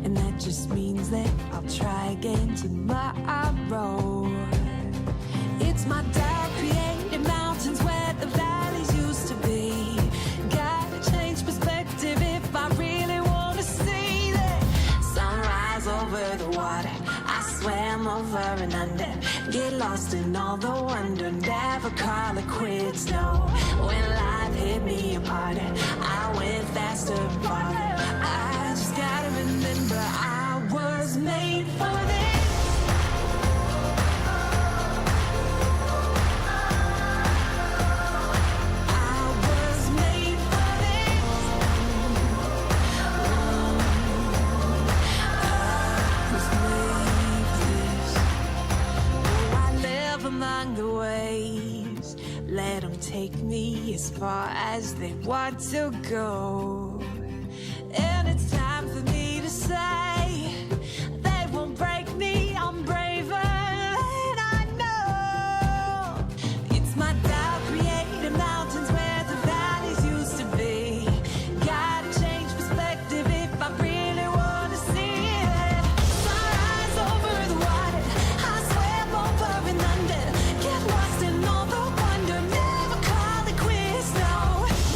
and that just means that I'll try again tomorrow. It's my doubt creating mountains where the valleys used to be. Gotta change perspective if I really wanna see that sunrise over the water. I swam over and under, get lost in all the wonder, never call it quits, no. When life hit me apart, I went faster and farther. I just gotta remember I was made for this. I was made for this. I was made for this. Oh, I live among the waves. Let them take me as far as they want to go. And it's time for me to say, they won't break me, I'm braver than I know. It's my doubt creating mountains where the valleys used to be. Gotta change perspective if I really wanna see it. Sunrise over the water, I swam over and under, get lost in all the wonder, never call it quits, no.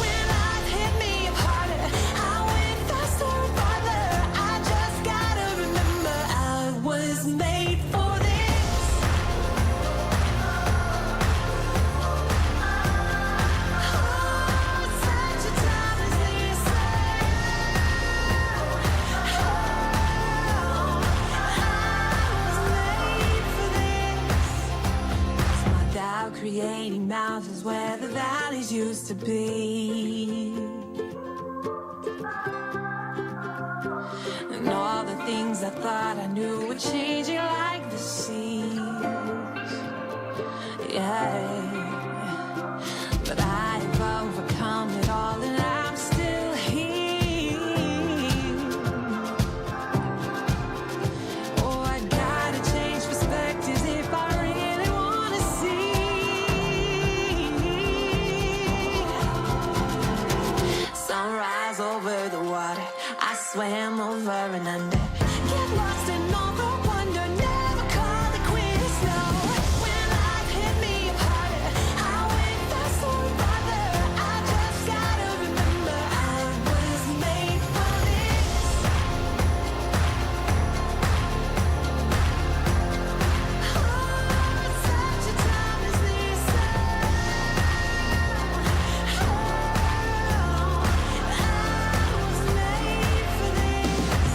When life hit me harder, I went faster and farther. I just gotta remember I was made for this. Oh, such a time as this. My doubt creating mountains where the valleys used to be. And all the things I thought I knew were changing like the seas. Yeah, but I've overcome it all and I'm still here. Oh, I gotta change perspectives if I really wanna see. Sunrise over the water, I swam over and under. Get lost in all the wonder, never call it quits, no. When life hit me harder, I went faster and farther. I just gotta remember I was made for this. Oh, such a time as this. Oh, I was made for this.